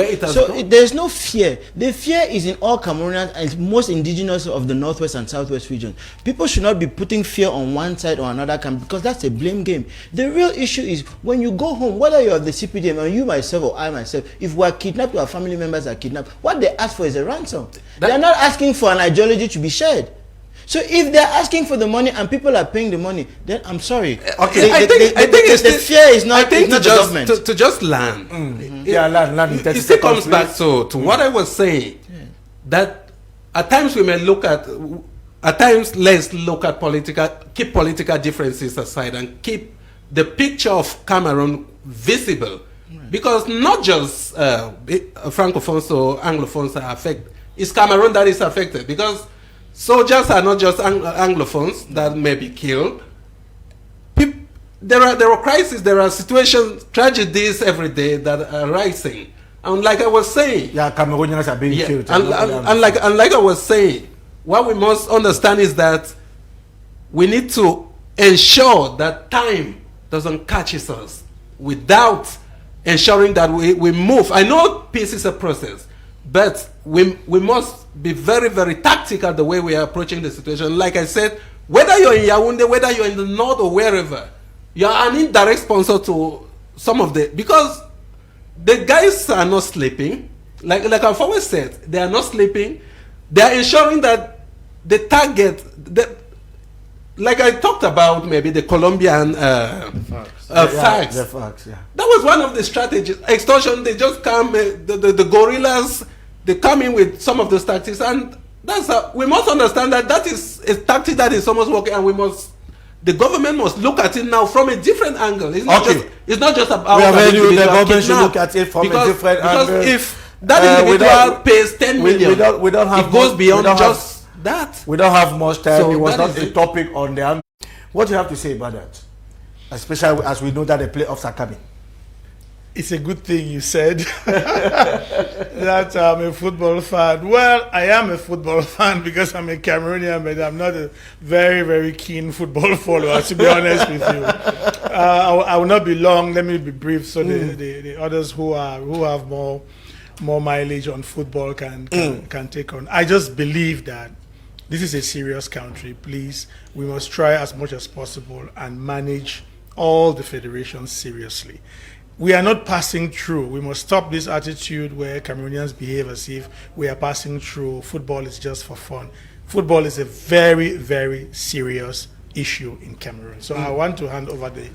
There's no fear. The fear is in all Cameroonians and most indigenous of the Northwest and Southwest region. People should not be putting fear on one side or another camp, because that's a blame game. The real issue is when you go home, whether you're the CPDM or you myself or I myself, if we are kidnapped or our family members are kidnapped, what they ask for is a ransom. They're not asking for an ideology to be shared. So if they're asking for the money and people are paying the money, then I'm sorry. Okay, I think the fear is not. I think not the government to just land. Land. It still comes back to what I was saying. Yeah. That at times we may look at. At times, let's look at keep political differences aside and keep the picture of Cameroon visible, because not just Francophones or Anglophones are affected. It's Cameroon that is affected, because soldiers are not just Anglophones that may be killed. there are crises, there are situations, tragedies every day that are rising. And like I was saying, Cameroonians are being killed. And like I was saying, what we must understand is that we need to ensure that time doesn't catch us without ensuring that we move. I know peace is a process, but we must be very, very tactical the way we are approaching the situation. Like I said, whether you're in Yaoundé, whether you're in the north or wherever, you're an indirect sponsor to some of because the guys are not sleeping. Like I've always said, they are not sleeping. They are ensuring that the target, like I talked about, maybe the Colombian facts. The facts, yeah. That was one of the strategies. Extortion, they just come, the guerrillas, they come in with some of those tactics. And we must understand that is a tactic that is almost working, and the government must look at it now from a different angle. It's not just about the government should look at it from a different angle. Because if that individual pays 10 million, we don't have it goes beyond just that. We don't have much time. So it was not a topic on the angle. What do you have to say about that? Especially as we know that the playoffs are coming. It's a good thing you said that I'm a football fan. Well, I am a football fan because I'm a Cameroonian, but I'm not a very, very keen football follower, to be honest with you. I will not be long. Let me be brief so the others who have more mileage on football can take on. I just believe that this is a serious country. Please, we must try as much as possible and manage all the federations seriously. We are not passing through. We must stop this attitude where Cameroonians behave as if we are passing through. Football is just for fun. Football is a very, very serious issue in Cameroon. So I want to hand over the...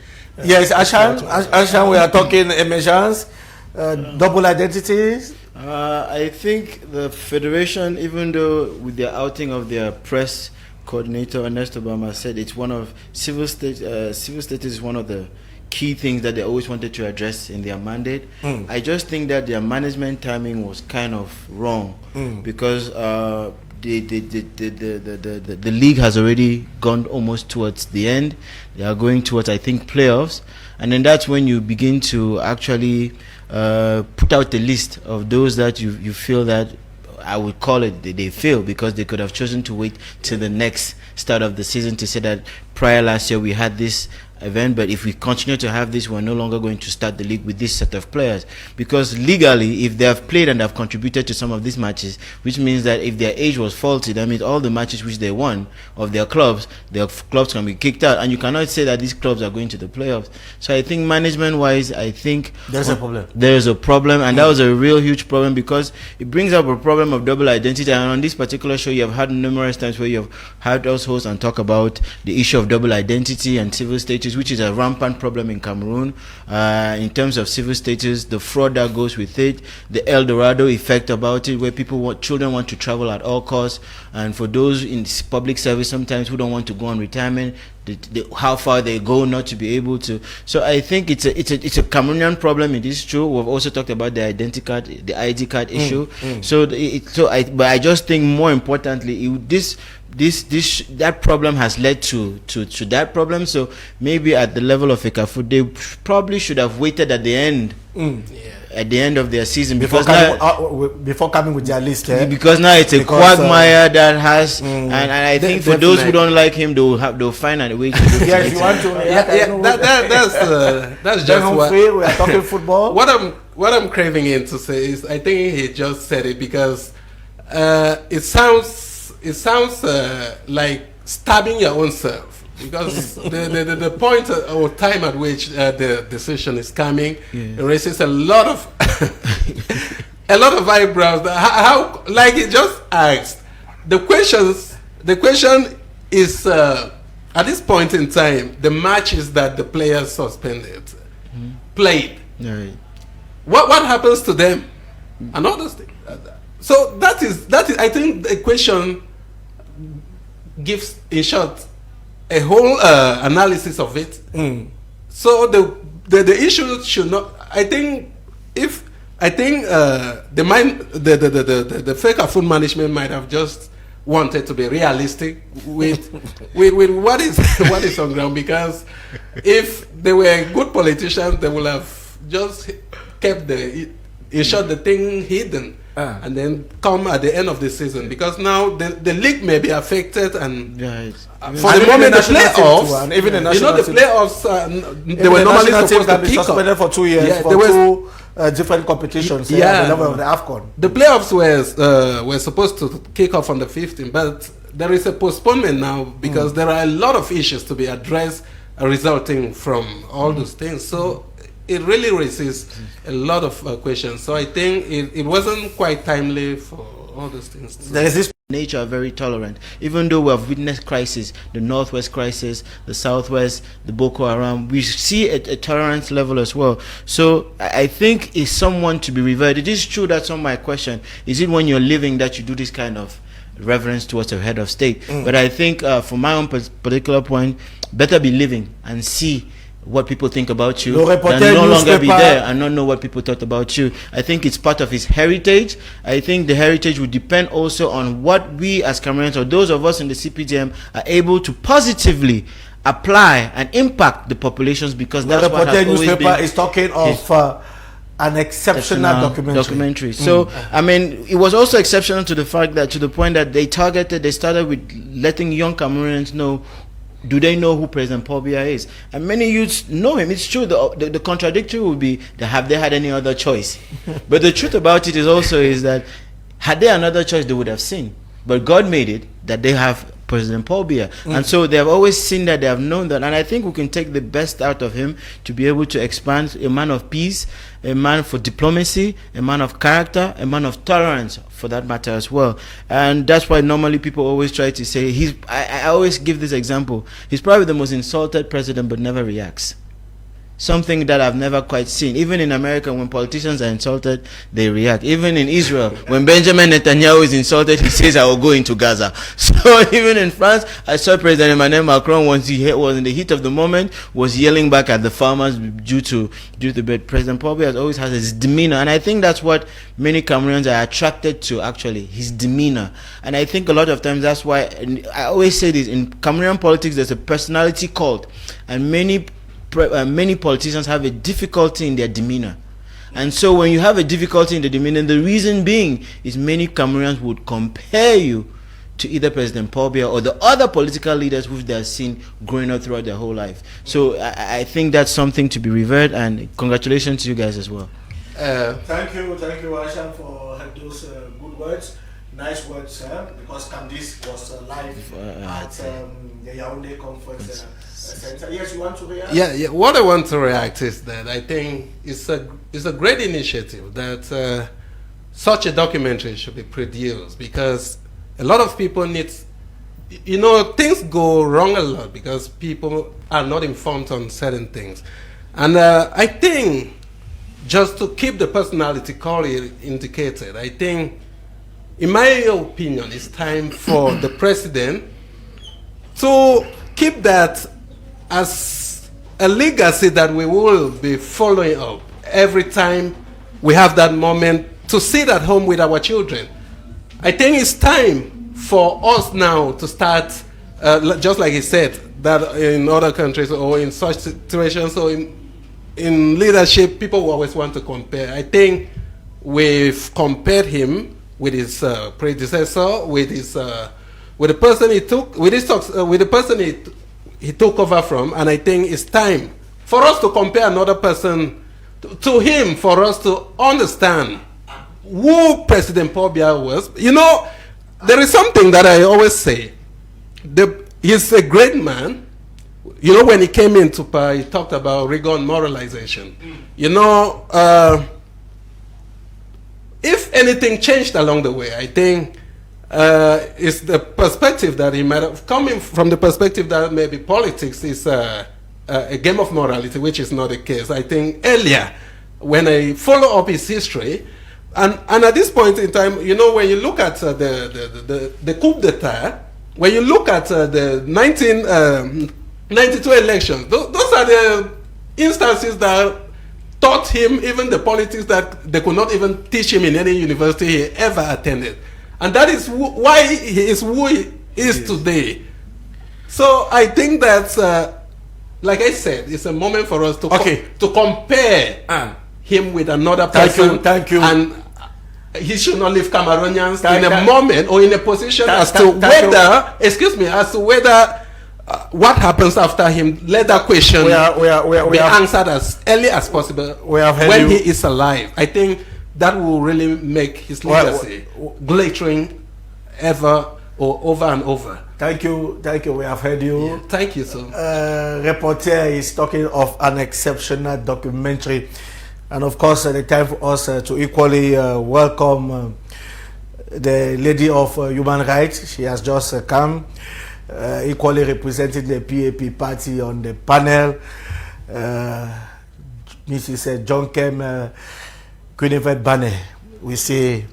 yes, Ashan, we are talking emergence, double identities. I think the federation, even though with the outing of their press coordinator, Ernest Obama, said it's one of civil status is one of the key things that they always wanted to address in their mandate. I just think that their management timing was kind of wrong because the league has already gone almost towards the end. They are going towards, I think, playoffs, and then that's when you begin to actually put out the list of those that you feel that I would call it they fail because they could have chosen to wait till the next start of the season to say that prior last year we had this event, but if we continue to have this, we're no longer going to start the league with this set of players. Because legally, if they have played and have contributed to some of these matches, which means that if their age was faulty, that means all the matches which they won of their clubs can be kicked out, and you cannot say that these clubs are going to the playoffs. So I think management-wise, I think there's a problem. There's a problem, and that was a real huge problem because it brings up a problem of double identity. And on this particular show, you have had numerous times where you have had us host and talk about the issue of double identity and civil status, which is a rampant problem in Cameroon in terms of civil status, the fraud that goes with it, the El Dorado effect about it, where children want to travel at all costs, and for those in public service sometimes who don't want to go on retirement, how far they go not to be able to. So I think it's a Cameroonian problem. It is true. We've also talked about the ID card issue. But I just think more importantly, that problem has led to that problem. So maybe at the level of FECAFOOT, they probably should have waited at the end. At the end of their season before coming with their list, because now it's a quagmire that has, and I think for those who don't like him, they'll find a way to do yes, you want to. That's just what we are talking football. What I'm craving in to say is, I think he just said it because it sounds like stabbing your own self. Because the point or time at which the decision is coming raises a lot of eyebrows. How like it just asked the question is at this point in time, the matches that the players suspended played. Right. What happens to them and all those things. So that is I think the question gives in short a whole analysis of it. So the issue should not. I think the FECAFOOT management might have just wanted to be realistic with with what is what is on ground, because if they were good politicians, they would have just kept the thing hidden and then come at the end of the season, because now the league may be affected, and for the moment the playoffs, and even the you know, the national playoffs they were normally supposed to be kick suspended off for 2 years for two different competitions at the level of the AFCON. The playoffs were supposed to kick off on the 15th, but there is a postponement now because there are a lot of issues to be addressed resulting from all those things. So it really raises a lot of questions. So I think it wasn't quite timely for all those things. There is this nature are very tolerant, even though we have witnessed crisis, the Northwest crisis, the Southwest, the Boko Haram. We see a tolerance level as well. So I think it's someone to be revered. It is true that some might question, is it when you're living that you do this kind of reverence towards a head of state? But I think from my own particular point, better be living and see what people think about you than no longer be there and not know what people thought about you. I think it's part of his heritage. I think the heritage will depend also on what we as Cameroonians, or those of us in the CPDM, are able to positively apply and impact the populations, because that's what has always newspaper been is talking of an exceptional documentary. So I mean, it was also exceptional to the fact that, to the point that they started with letting young Cameroonians know, do they know who President Paul Biya is? And many youths know him. It's true. The contradictory would be, have they had any other choice? But the truth about it is that had they another choice, they would have seen. But God made it that they have President Paul Biya. And so they have always seen that, they have known that. And I think we can take the best out of him to be able to expand, a man of peace, a man for diplomacy, a man of character, a man of tolerance for that matter as well. And that's why normally people always try to say, I always give this example, he's probably the most insulted president but never reacts. Something that I've never quite seen. Even in America, when politicians are insulted, they react. Even in Israel, when Benjamin Netanyahu is insulted, he says, I will go into Gaza. So even in France, I saw President Emmanuel Macron, once he was in the heat of the moment, was yelling back at the farmers due to but President Paul Biya always has his demeanor. And I think that's what many Cameroonians are attracted to, actually, his demeanor. And I think a lot of times that's why, I always say this, in Cameroonian politics, there's a personality cult. And many politicians have a difficulty in their demeanor. And so when you have a difficulty in the demeanor, the reason being is many Cameroonians would compare you to either President Paul Biya or the other political leaders which they have seen growing up throughout their whole life. So I think that's something to be revered, and congratulations to you guys as well. Thank you, Aisha, for those good words. Nice words, because Candice was live at the Yaoundé conference center. Yes, you want to react? Yeah. What I want to react is that I think it's a great initiative that such a documentary should be produced, because a lot of people need, things go wrong a lot because people are not informed on certain things. And I think, just to keep the personality clearly indicated, I think, in my opinion, it's time for the president to keep that as a legacy that we will be following up every time we have that moment to sit at home with our children. I think it's time for us now to start, just like he said, that in other countries or in such situations or in leadership, people will always want to compare. I think we've compared him with his predecessor, with the person he took, with the person he took over from, and I think it's time for us to compare another person to him, for us to understand who President Paul Biya was. There is something that I always say. He's a great man. When he came into power, he talked about rigor and moralization. If anything changed along the way, I think it's the perspective that he might have, coming from the perspective that maybe politics is a game of morality, which is not the case. I think earlier, when I follow up his history, and at this point in time, when you look at the coup d'etat, when you look at the 1992 elections, those are the instances that taught him even the politics that they could not even teach him in any university he ever attended. And that is why he is who he is today. So I think that, like I said, it's a moment for us to to compare him with another person. Thank you. And he should not leave Cameroonians in a moment or in a position as to whether, as to whether what happens after him. Let that question be answered as early as possible when he is alive. I think that will really make his legacy glittering ever or over and over. Thank you. We have heard you. Yeah, thank you, sir. Reporter is talking of an exceptional documentary. And of course, the time for us to equally welcome the lady of human rights. She has just come, equally representing the PAP party on the panel. Mrs. John Kem Quinnivet Bane. We say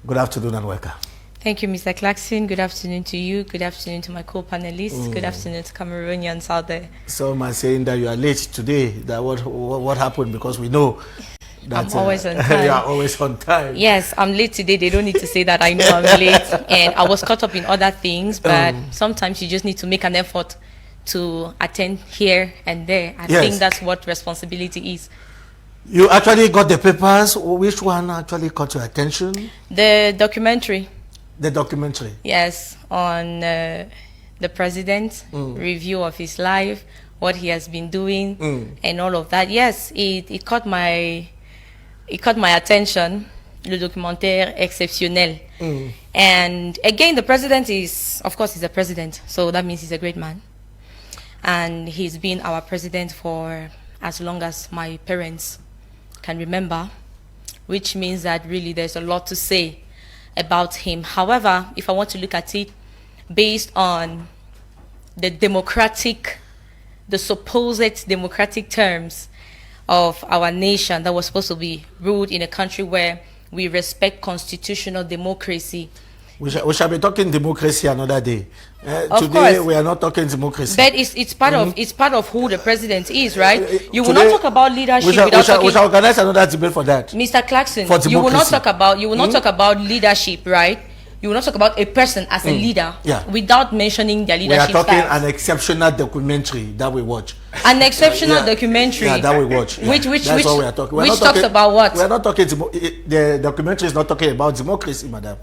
good afternoon and welcome. Thank you, Mr. Clarkson. Good afternoon to you. Good afternoon to my co-panelists. Good afternoon to Cameroonians out there. Some are saying that you are late today. That what happened? Because we know that I'm always on time. You are always on time. Yes, I'm late today. They don't need to say that. I know I'm late. And I was caught up in other things, but sometimes you just need to make an effort to attend here and there. I think that's what responsibility is. You actually got the papers. Which one actually caught your attention? The documentary. The documentary. Yes, on the president, review of his life, what he has been doing, and all of that. Yes, it caught my attention. Le documentaire exceptionnel. And again, the president is, of course, he's a president, so that means he's a great man. And he's been our president for as long as my parents can remember, which means that really there's a lot to say about him. However, if I want to look at it based on the supposed democratic terms of our nation that was supposed to be ruled in a country where we respect constitutional democracy. We shall be talking democracy another day. Today course. we are not talking democracy. But it's part of who the president is, right? You will not talk about leadership we shall organize another debate for that. Mr. Clarkson, for you will not talk about leadership, right? You will not talk about a person as a leader without mentioning their leadership. We are talking styles. an exceptional documentary that we watch. An exceptional documentary. Yeah, that we watch. Which That's what we are talking. Which talks about what? We are not talking. The documentary is not talking about democracy, madam.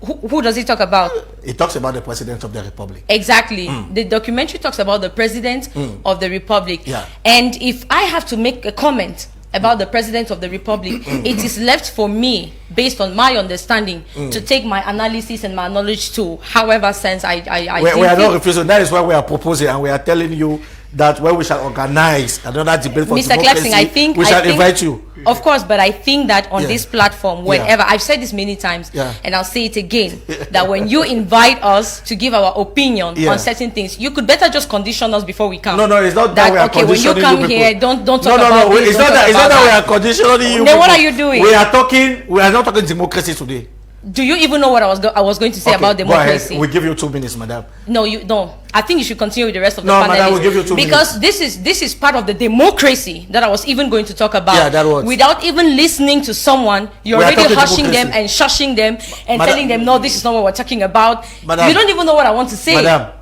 Who does it talk about? It talks about the president of the republic. Exactly. The documentary talks about the president of the republic. Yeah. And if I have to make a comment about the president of the republic, it is left for me, based on my understanding, to take my analysis and my knowledge to however sense I we are not refusing. That is why we are proposing, and we are telling you that when we shall organize another debate for Mr. democracy, Clarkson, we shall invite you. Of course, but I think that on this platform, whenever, I've said this many times, Yeah. and I'll say it again, that when you invite us to give our opinion on certain things, you could better just condition us before we come. No, it's not that we are okay, when you conditioning come you here, people. don't talk about this, it's not that we are conditioning you. Then what people. are you doing? We are not talking democracy today. Do you even know what I was going to say about democracy? Go ahead. We give you 2 minutes, madam. No, you don't. I think you should continue with the rest of the No, panelists. madam, we'll give you 2 because this is part of the democracy that I was even going to talk about. Yeah, that was. Without even listening to someone, you're already hushing them and shushing them and telling them, no, this is not what we're talking about. Madam, you don't even know what I want to say. Madam,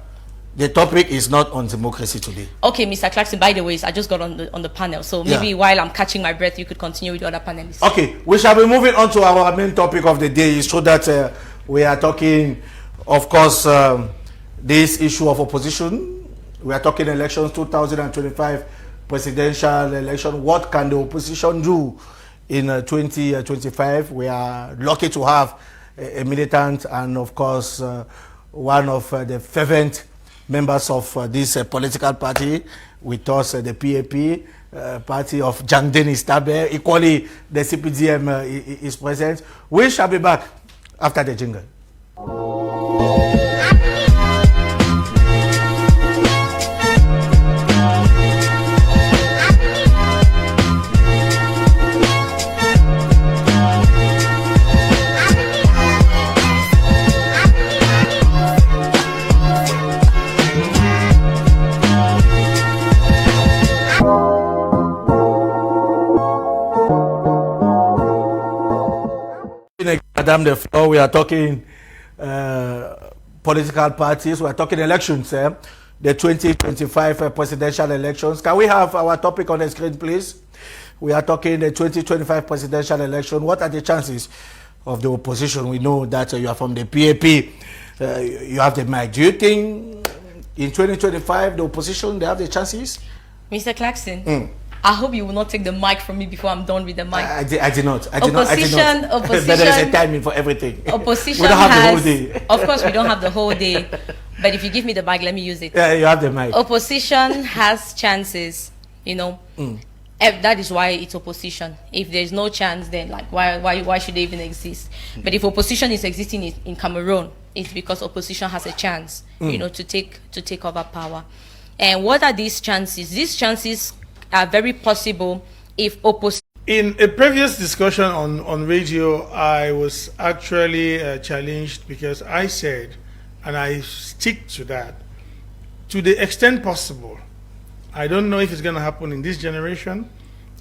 the topic is not on democracy today. Okay, Mr. Clarkson, by the way, I just got on the panel, so maybe while I'm catching my breath, you could continue with the other panelists. Okay, we shall be moving on to our main topic of the day, so that we are talking, of course, this issue of opposition. We are talking elections 2025 presidential election. What can the opposition do in 2025? We are lucky to have a militant and, of course, one of the fervent members of this political party with us, the PAP, party of Jang Denis Tabe. Equally, the CPDM is present. We shall be back after the jingle. Madame, the floor, we are talking political parties. We're talking elections, the 2025 presidential elections. Can we have our topic on the screen, please? We are talking the 2025 presidential election. What are the chances of the opposition? We know that you are from the PAP. You have the mic. Do you think in 2025 the opposition, they have the chances? Mr. Clarkson, I hope you will not take the mic from me before I'm done with the mic. I did not. Opposition. But there is a timing for everything. Opposition we don't have the whole day. Of course, we don't have the whole day. But if you give me the mic, let me use it. Yeah, you have the mic. Opposition has chances, you know. That is why it's opposition. If there's no chance, then like why should they even exist? But if opposition is existing in Cameroon, it's because opposition has a chance, you know, to take over power. And what are these chances? These chances are very possible if opposition. In a previous discussion on radio, I was actually challenged because I said, and I stick to that, to the extent possible. I don't know if it's going to happen in this generation,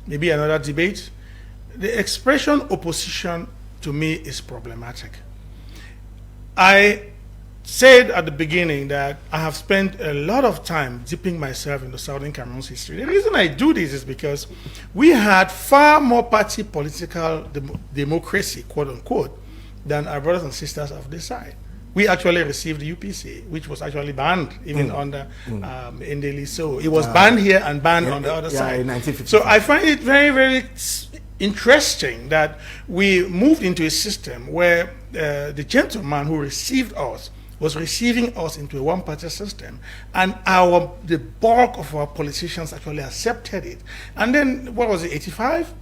maybe another debate. The expression opposition to me is problematic. I said at the beginning that I have spent a lot of time dipping myself into Southern Cameroon's history. The reason I do this is because we had far more party political democracy, quote unquote, than our brothers and sisters of this side. We actually received the UPC, which was actually banned even under Ndeli. So it was banned here and banned on the other side. In 1950. So I find it very, very interesting that we moved into a system where the gentleman who received us was receiving us into a one-party system, and the bulk of our politicians actually accepted it. And then, what was it, 85?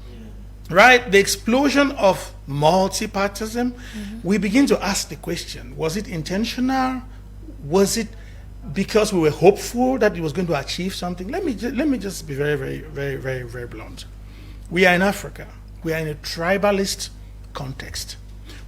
Right, the explosion of multi-partism, we begin to ask the question, was it intentional? Was it because we were hopeful that it was going to achieve something? Let me just be very, very, very, very, very blunt. We are in Africa. We are in a tribalist context.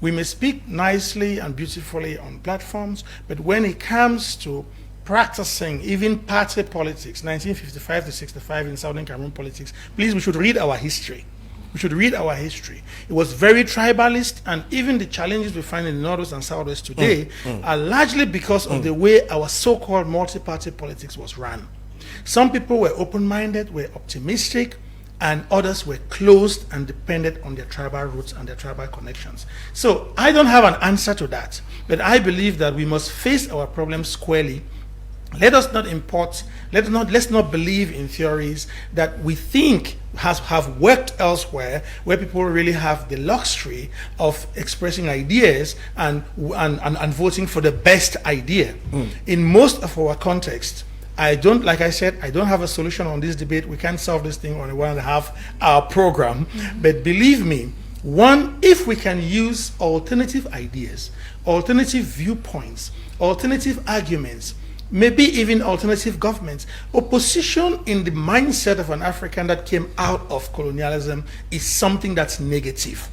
We may speak nicely and beautifully on platforms, but when it comes to practicing even party politics, 1955 to 65 in Southern Cameroon politics, please, we should read our history. We should read our history. It was very tribalist, and even the challenges we find in the Northwest and Southwest today are largely because of the way our so-called multi-party politics was run. Some people were open-minded, were optimistic, and others were closed and depended on their tribal roots and their tribal connections. So I don't have an answer to that, but I believe that we must face our problems squarely. Let's not believe in theories that we think have worked elsewhere, where people really have the luxury of expressing ideas and voting for the best idea. In most of our context, like I said, I don't have a solution on this debate. We can't solve this thing on a 1.5-hour program. But believe me, if we can use alternative ideas, alternative viewpoints, alternative arguments, maybe even alternative governments, opposition in the mindset of an African that came out of colonialism is something that's negative.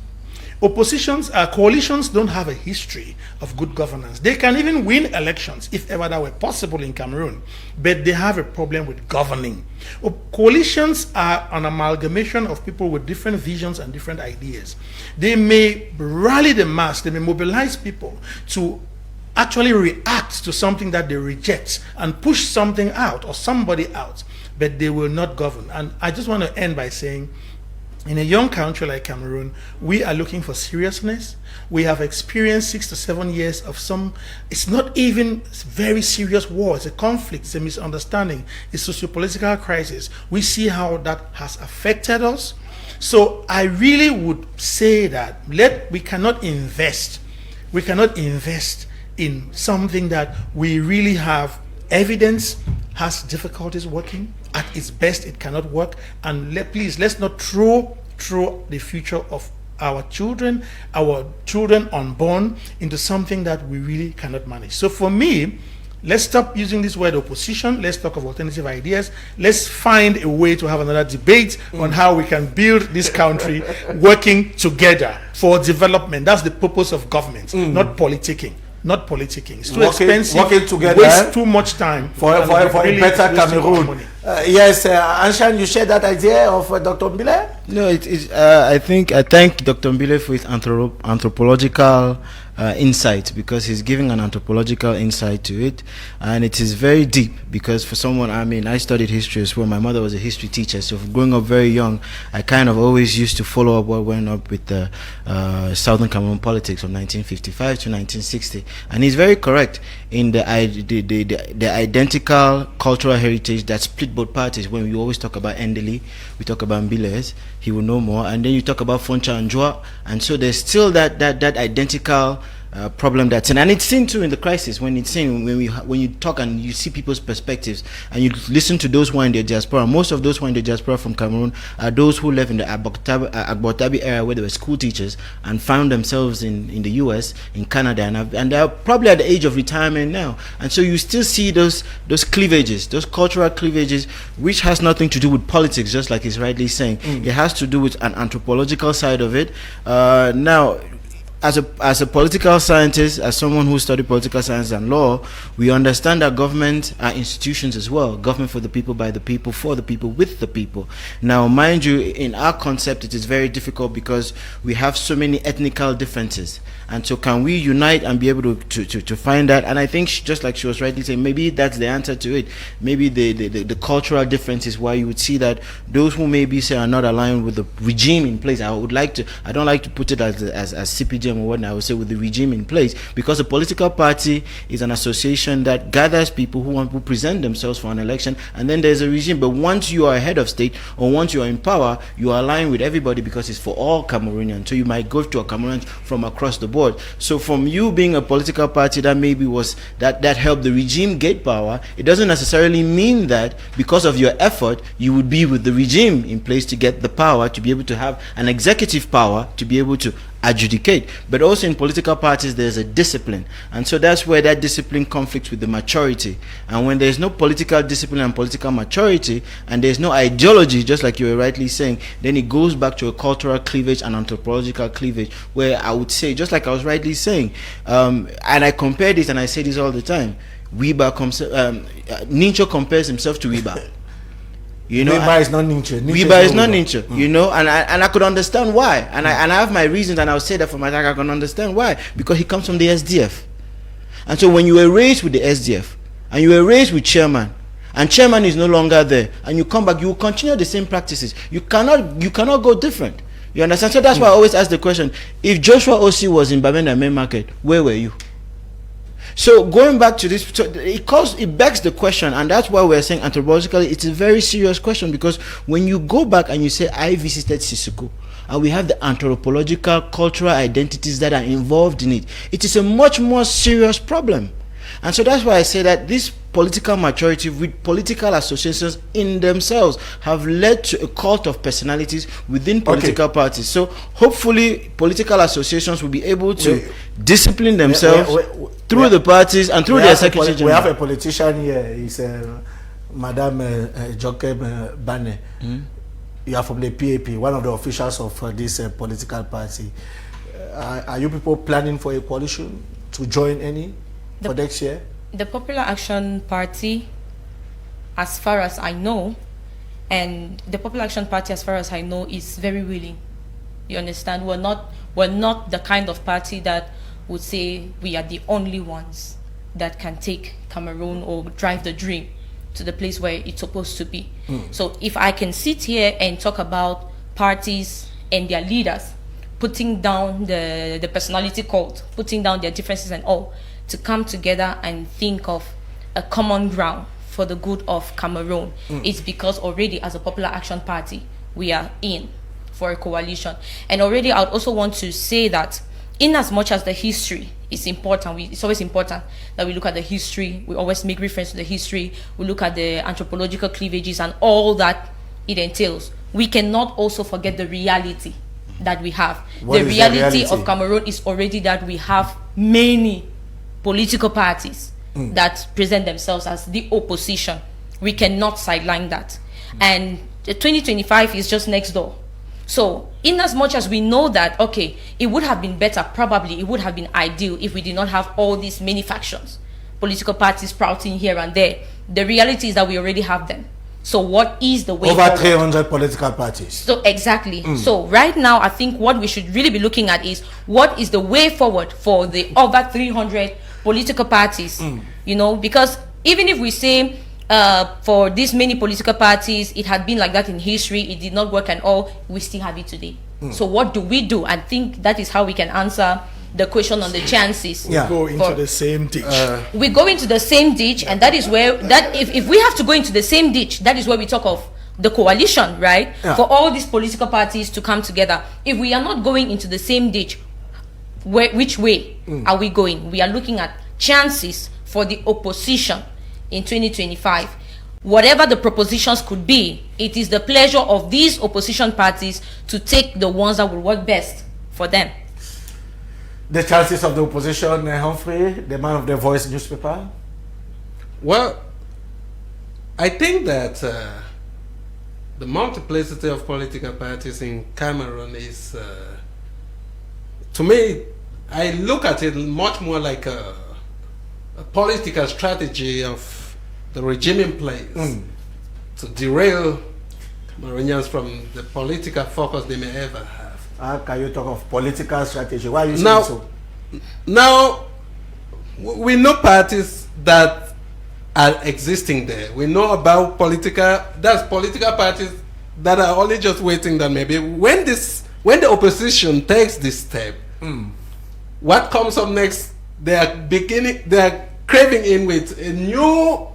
Coalitions don't have a history of good governance. They can even win elections if ever that were possible in Cameroon, but they have a problem with governing. Coalitions are an amalgamation of people with different visions and different ideas. They may rally the mass, they may mobilize people to actually react to something that they reject and push something out or somebody out, but they will not govern. And I just want to end by saying, in a young country like Cameroon, we are looking for seriousness. We have experienced 6 to 7 years of it's not even very serious war. It's a conflict, it's a misunderstanding, it's a socio-political crisis. We see how that has affected us. So I really would say that we cannot invest in something that we really have evidence has difficulties working. At its best, it cannot work. And please, let's not throw the future of our children unborn, into something that we really cannot manage. So for me, let's stop using this word opposition. Let's talk of alternative ideas. Let's find a way to have another debate on how we can build this country working together for development. That's the purpose of government, not politicking. Not politicking. It's too expensive. Working together. Waste too much time for a better Cameroon. Yes, Anshan, you share that idea of Dr. Mbile? No, I think I thank Dr. Mbile for his anthropological insight, because he's giving an anthropological insight to it, and it is very deep. Because for someone, I mean, I studied history as well. My mother was a history teacher, so growing up very young, I kind of always used to follow up what went up with the Southern Cameroon politics from 1955 to 1960. And he's very correct in the identical cultural heritage that split both parties. When we always talk about Endeli, we talk about Mbiles, he will know more, and then you talk about Foncha and Joa, and so there's still that identical problem that's in, and it's seen too in the crisis, when it's seen when you talk and you see people's perspectives and you listen to those who are in the diaspora. Most of those who are in the diaspora from Cameroon are those who left in the Agbotabi era, where they were school teachers and found themselves in the US, in Canada, and they're probably at the age of retirement now. And so you still see those cleavages, those cultural cleavages, which has nothing to do with politics, just like he's rightly saying. It has to do with an anthropological side of it. Now, as a political scientist, as someone who studied political science and law, we understand that government are institutions as well. Government for the people, by the people, for the people, with the people. Now, mind you, in our concept, it is very difficult because we have so many ethnical differences. And so can we unite and be able to find that? And I think, just like she was rightly saying, maybe that's the answer to it. Maybe the cultural difference is why you would see that those who maybe say are not aligned with the regime in place. I don't like to put it as CPGM or whatnot. I would say with the regime in place, because a political party is an association that gathers people who present themselves for an election, and then there's a regime. But once you are head of state, or once you are in power, you are aligned with everybody because it's for all Cameroonians. So you might go to a Cameroonian from across the board. So from you being a political party that maybe was that helped the regime get power, it doesn't necessarily mean that because of your effort you would be with the regime in place to get the power, to be able to have an executive power, to be able to adjudicate. But also in political parties there's a discipline, and so that's where that discipline conflicts with the maturity. And when there's no political discipline and political maturity, and there's no ideology, just like you were rightly saying, then it goes back to a cultural cleavage and anthropological cleavage, where I would say, just like I was rightly saying, and I compare this, and I say this all the time, Nincho compares himself to Wiba. You know, Wiba is not Ninche. Wiba is not Ninche. You know, and I could understand why, and I have my reasons, and I'll say that for my attack. I can understand why, because he comes from the SDF, and so when you were raised with the SDF, and you were raised with chairman, and chairman is no longer there, and you come back, you will continue the same practices. You cannot go different. You understand? So that's why I always ask the question: if Joshua Osi was in Babenda Main Market, where were you? So going back to this, so it begs the question, and that's why we're saying anthropologically it's a very serious question, because when you go back and you say, I visited Sissoko, and we have the anthropological cultural identities that are involved in it, it is a much more serious problem. And so that's why I say that this political maturity with political associations in themselves have led to a cult of personalities within political parties. So hopefully political associations will be able to discipline themselves through the parties and through their secretary general. We have a politician here. He's Madame Jokem Bane. You are from the PAP, one of the officials of this political party. Are you people planning for a coalition to join any for next year? The Popular Action Party, as far as I know, and the Popular Action Party, as far as I know, is very willing. You understand? We're not the kind of party that would say we are the only ones that can take Cameroon or drive the dream to the place where it's supposed to be. So if I can sit here and talk about parties and their leaders putting down the personality cult, putting down their differences and all, to come together and think of a common ground for the good of Cameroon, it's because already as a Popular Action Party, we are in for a coalition. And already I would also want to say that in as much as the history is important, it's always important that we look at the history, we always make reference to the history, we look at the anthropological cleavages and all that it entails. We cannot also forget the reality that we have. The reality of Cameroon is already that we have many political parties that present themselves as the opposition. We cannot sideline that. And 2025 is just next door. So in as much as we know that, okay, it would have been better, probably it would have been ideal if we did not have all these many factions, political parties sprouting here and there. The reality is that we already have them. So what is the way Over forward? 300 political parties. So exactly. So right now, I think what we should really be looking at is what is the way forward for the over 300 political parties. You know, because even if we say for these many political parties, it had been like that in history, it did not work and all, we still have it today. So what do we do? I think that is how we can answer the question on the chances. Yeah. Go into the same ditch. We go into the same ditch, and that is where that if we have to go into the same ditch, that is where we talk of the coalition, right? Yeah. For all these political parties to come together. If we are not going into the same ditch, which way are we going? We are looking at chances for the opposition in 2025. Whatever the propositions could be, it is the pleasure of these opposition parties to take the ones that will work best for them. The chances of the opposition, Humphrey, the man of the Voice newspaper? Well, I think that the multiplicity of political parties in Cameroon is, to me, I look at it much more like a political strategy of the regime in place to derail Cameroonians from the political focus they may ever have. How can you talk of political strategy? Why are you saying Now, so? now, we know parties that are existing there. We know about political parties that are only just waiting that maybe when the opposition takes this step, what comes up next, they are craving in with a new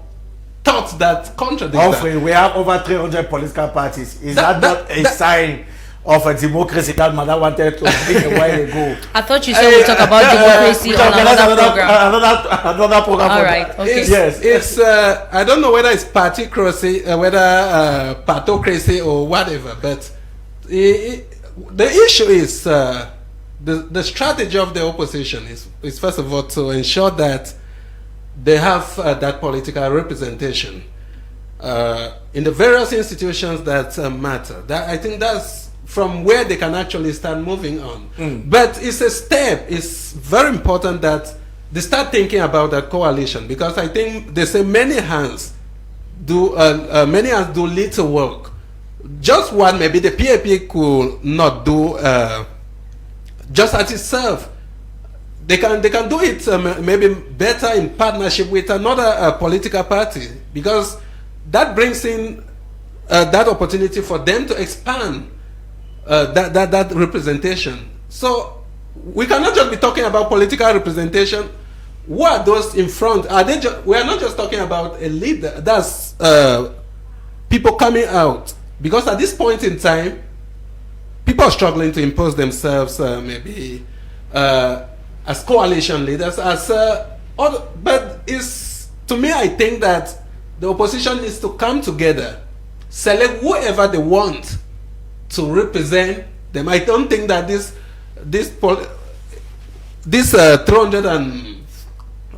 thoughts that contradict Humphrey, that. we have over 300 political parties. Is that not a sign of a democracy that Madam wanted to bring a while ago? I thought you said we talk about democracy on another program. Another program. All right, okay. Yes. It's I don't know whether it's particracy, whether partocracy or whatever, but the issue is the strategy of the opposition is first of all to ensure that they have that political representation in the various institutions that matter. That I think that's from where they can actually start moving on. But it's a step. It's very important that they start thinking about that coalition, because I think they say many hands do little work. Just what maybe the PAP could not do just as itself. They can do it maybe better in partnership with another political party, because that brings in that opportunity for them to expand that representation. So we cannot just be talking about political representation. Who are those in front? We are not just talking about a leader. That's people coming out, because at this point in time, people are struggling to impose themselves maybe as coalition leaders, but to me, I think that the opposition needs to come together, select whoever they want to represent them. I don't think that this 300 and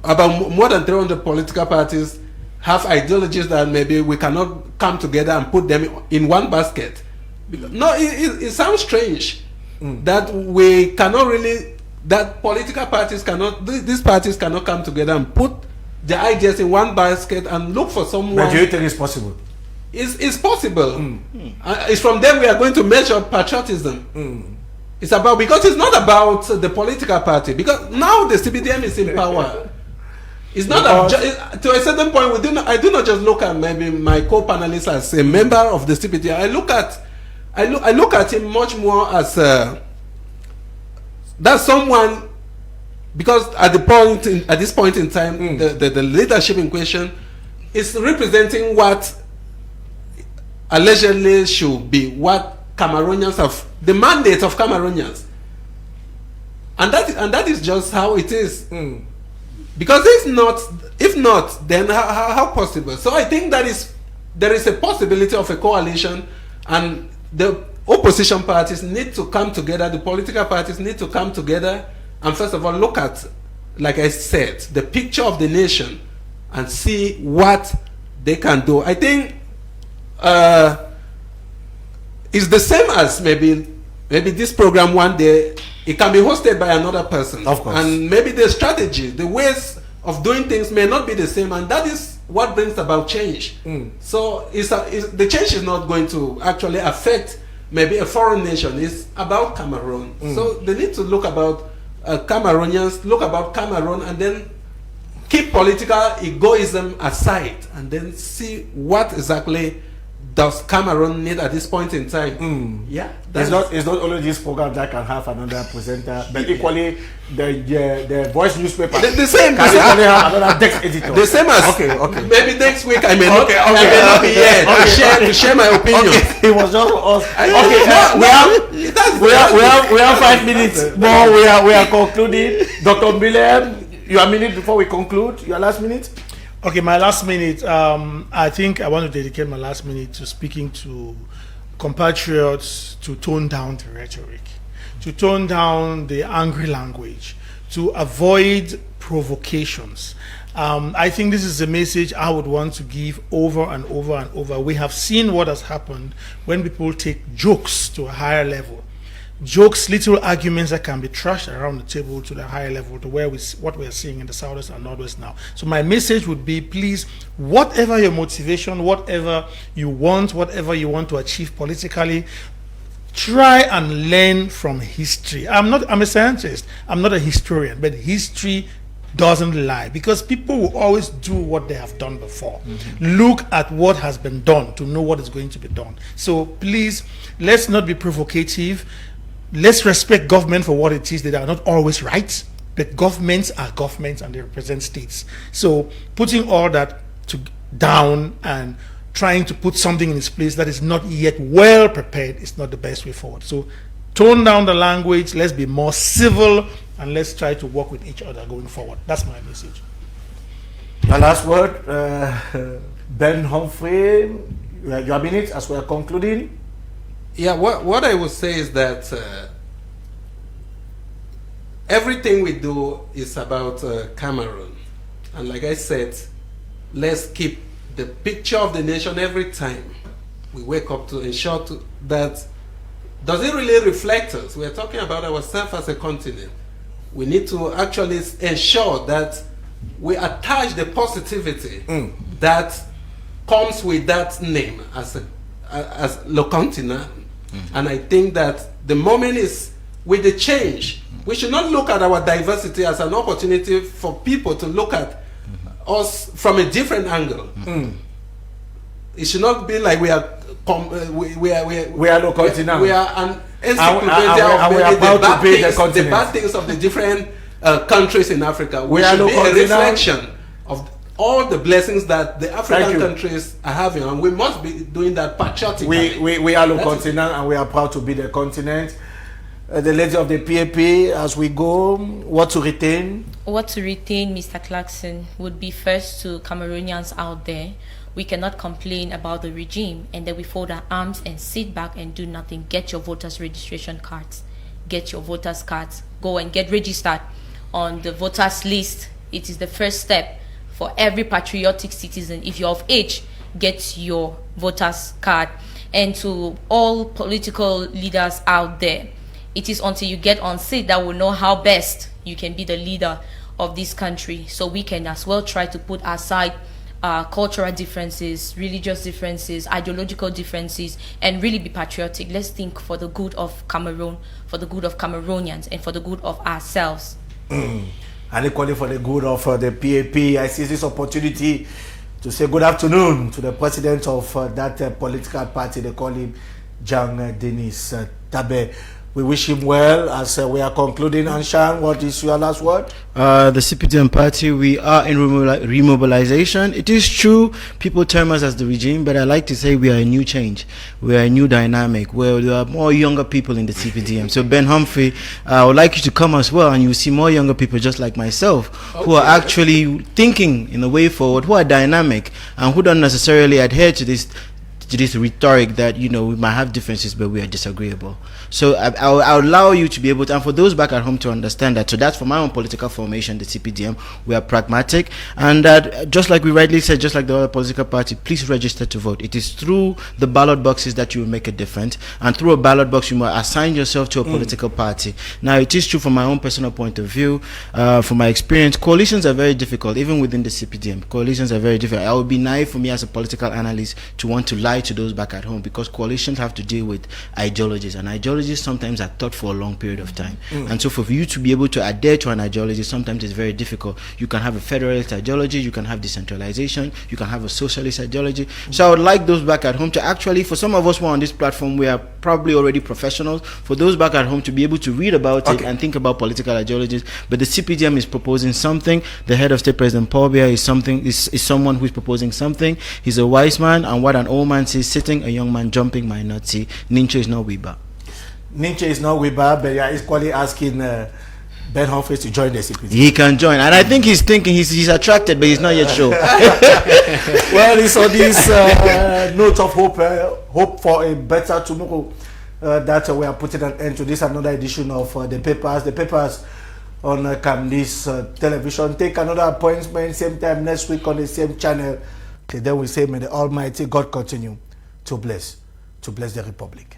about more than 300 political parties have ideologies that maybe we cannot come together and put them in one basket. No, it sounds strange that we cannot really, that political parties cannot, these parties cannot come together and put the ideas in one basket and look for someone. But do you think it's possible? It's possible. It's from there we are going to measure patriotism. It's about, because it's not about the political party, because now the CBDM is in power. It's not to a certain point. I do not just look at maybe my co-panelist as a member of the CBDM. I look at him much more as that's someone, because at this point in time, the leadership in question is representing what allegedly should be what Cameroonians have, the mandate of Cameroonians, and that is just how it is. Because if not, then how possible? So I think there is a possibility of a coalition, and the opposition parties need to come together. The political parties need to come together and first of all look at, like I said, the picture of the nation and see what they can do. I think it's the same as maybe this program one day. It can be hosted by another person, of course, and maybe the strategy, the ways of doing things may not be the same, and that is what brings about change. So the change is not going to actually affect maybe a foreign nation. It's about Cameroon. So they need to look about Cameroonians, look about Cameroon, and then keep political egoism aside, and then see what exactly does Cameroon need at this point in time. Yeah, it's not only this program that can have another presenter, but equally the Voice newspaper the same can equally have another text editor. the same as okay. maybe next week I may not be here to share my opinion. It was just us. We we have 5 minutes more. We are concluding. Dr. Mbile, your minute before we conclude. Your last minute. Okay, my last minute. I think I want to dedicate my last minute to speaking to compatriots to tone down the rhetoric, to tone down the angry language, to avoid provocations. I think this is a message I would want to give over and over and over. We have seen what has happened when people take jokes to a higher level. Jokes, little arguments that can be trashed around the table to the higher level, to where what we are seeing in the Southwest and Northwest now. So my message would be, please, whatever your motivation, whatever you want to achieve politically, try and learn from history. I'm a scientist, I'm not a historian, but history doesn't lie, because people will always do what they have done before. Look at what has been done to know what is going to be done. So please, let's not be provocative. Let's respect government for what it is. They are not always right, but governments are governments and they represent states. So putting all that down and trying to put something in its place that is not yet well prepared is not the best way forward. So tone down the language, let's be more civil, and let's try to work with each other going forward. That's my message. Your last word, Ben Humphrey, your minute as we are concluding. Yeah, what I would say is that everything we do is about Cameroon. And like I said, let's keep the picture of the nation every time we wake up to ensure that does it really reflect us? We're talking about ourselves as a continent. We need to actually ensure that we attach the positivity that comes with that name as Le Continent. And I think that the moment is with the change. We should not look at our diversity as an opportunity for people to look at us from a different angle. It should not be like we are Le Continent. We are an encyclopedia of the bad things of the different countries in Africa. We should be a reflection of all the blessings that the African countries are having, and we must be doing that patriotically. We are the continent, and we are proud to be the continent. The lady of the PAP, as we go, what to retain? What to retain, Mr. Clarkson, would be first to Cameroonians out there. We cannot complain about the regime and then we fold our arms and sit back and do nothing. Get your voters' registration cards. Get your voters' cards. Go and get registered on the voters' list. It is the first step for every patriotic citizen. If you're of age, get your voters card. And to all political leaders out there, it is until you get on seat that will know how best you can be the leader of this country. So we can as well try to put aside cultural differences, religious differences, ideological differences, and really be patriotic. Let's think for the good of Cameroon, for the good of Cameroonians, and for the good of ourselves. And equally for the good of the PAP. I see this opportunity to say good afternoon to the president of that political party. They call him Jean Denis Tabe. We wish him well as we are concluding. Anshan, what is your last word? The CPDM party, we are in remobilization. It is true, people term us as the regime, but I like to say we are a new change. We are a new dynamic where there are more younger people in the CPDM. So Ben Humphrey, I would like you to come as well, and you see more younger people just like myself who are actually thinking in a way forward, who are dynamic, and who don't necessarily adhere to this this rhetoric that, you know, we might have differences, but we are disagreeable. So I'll allow you to be able to, and for those back at home to understand that. So that's for my own political formation, the CPDM. We are pragmatic, and that, just like we rightly said, just like the other political party, please register to vote. It is through the ballot boxes that you will make a difference, and through a ballot box you must assign yourself to a political party. Now, it is true from my own personal point of view, from my experience, coalitions are very difficult, even within the CPDM. Coalitions are very difficult. I would be naive for me as a political analyst to want to lie to those back at home, because coalitions have to deal with ideologies, and ideologies sometimes are taught for a long period of time. And so for you to be able to adhere to an ideology, sometimes it's very difficult. You can have a federalist ideology, you can have decentralization, you can have a socialist ideology. So I would like those back at home to actually, for some of us who are on this platform, we are probably already professionals. For those back at home to be able to read about it and think about political ideologies. But the CPDM is proposing something. The head of state, President Paul Biya, is someone who is proposing something. He's a wise man, and what an old man says, sitting, a young man jumping might not see. Ninche is not Wiba. Ninche is not Wiba, but you are equally asking Ben Humphreys to join the CPDM. He can join, and I think he's thinking he's attracted, but he's not yet sure. Well, it's on this note of hope for a better tomorrow, that we are putting an end to this another edition of the papers on Camdis television. Take another appointment same time next week on the same channel. Till then we say, may the Almighty God continue to bless the Republic.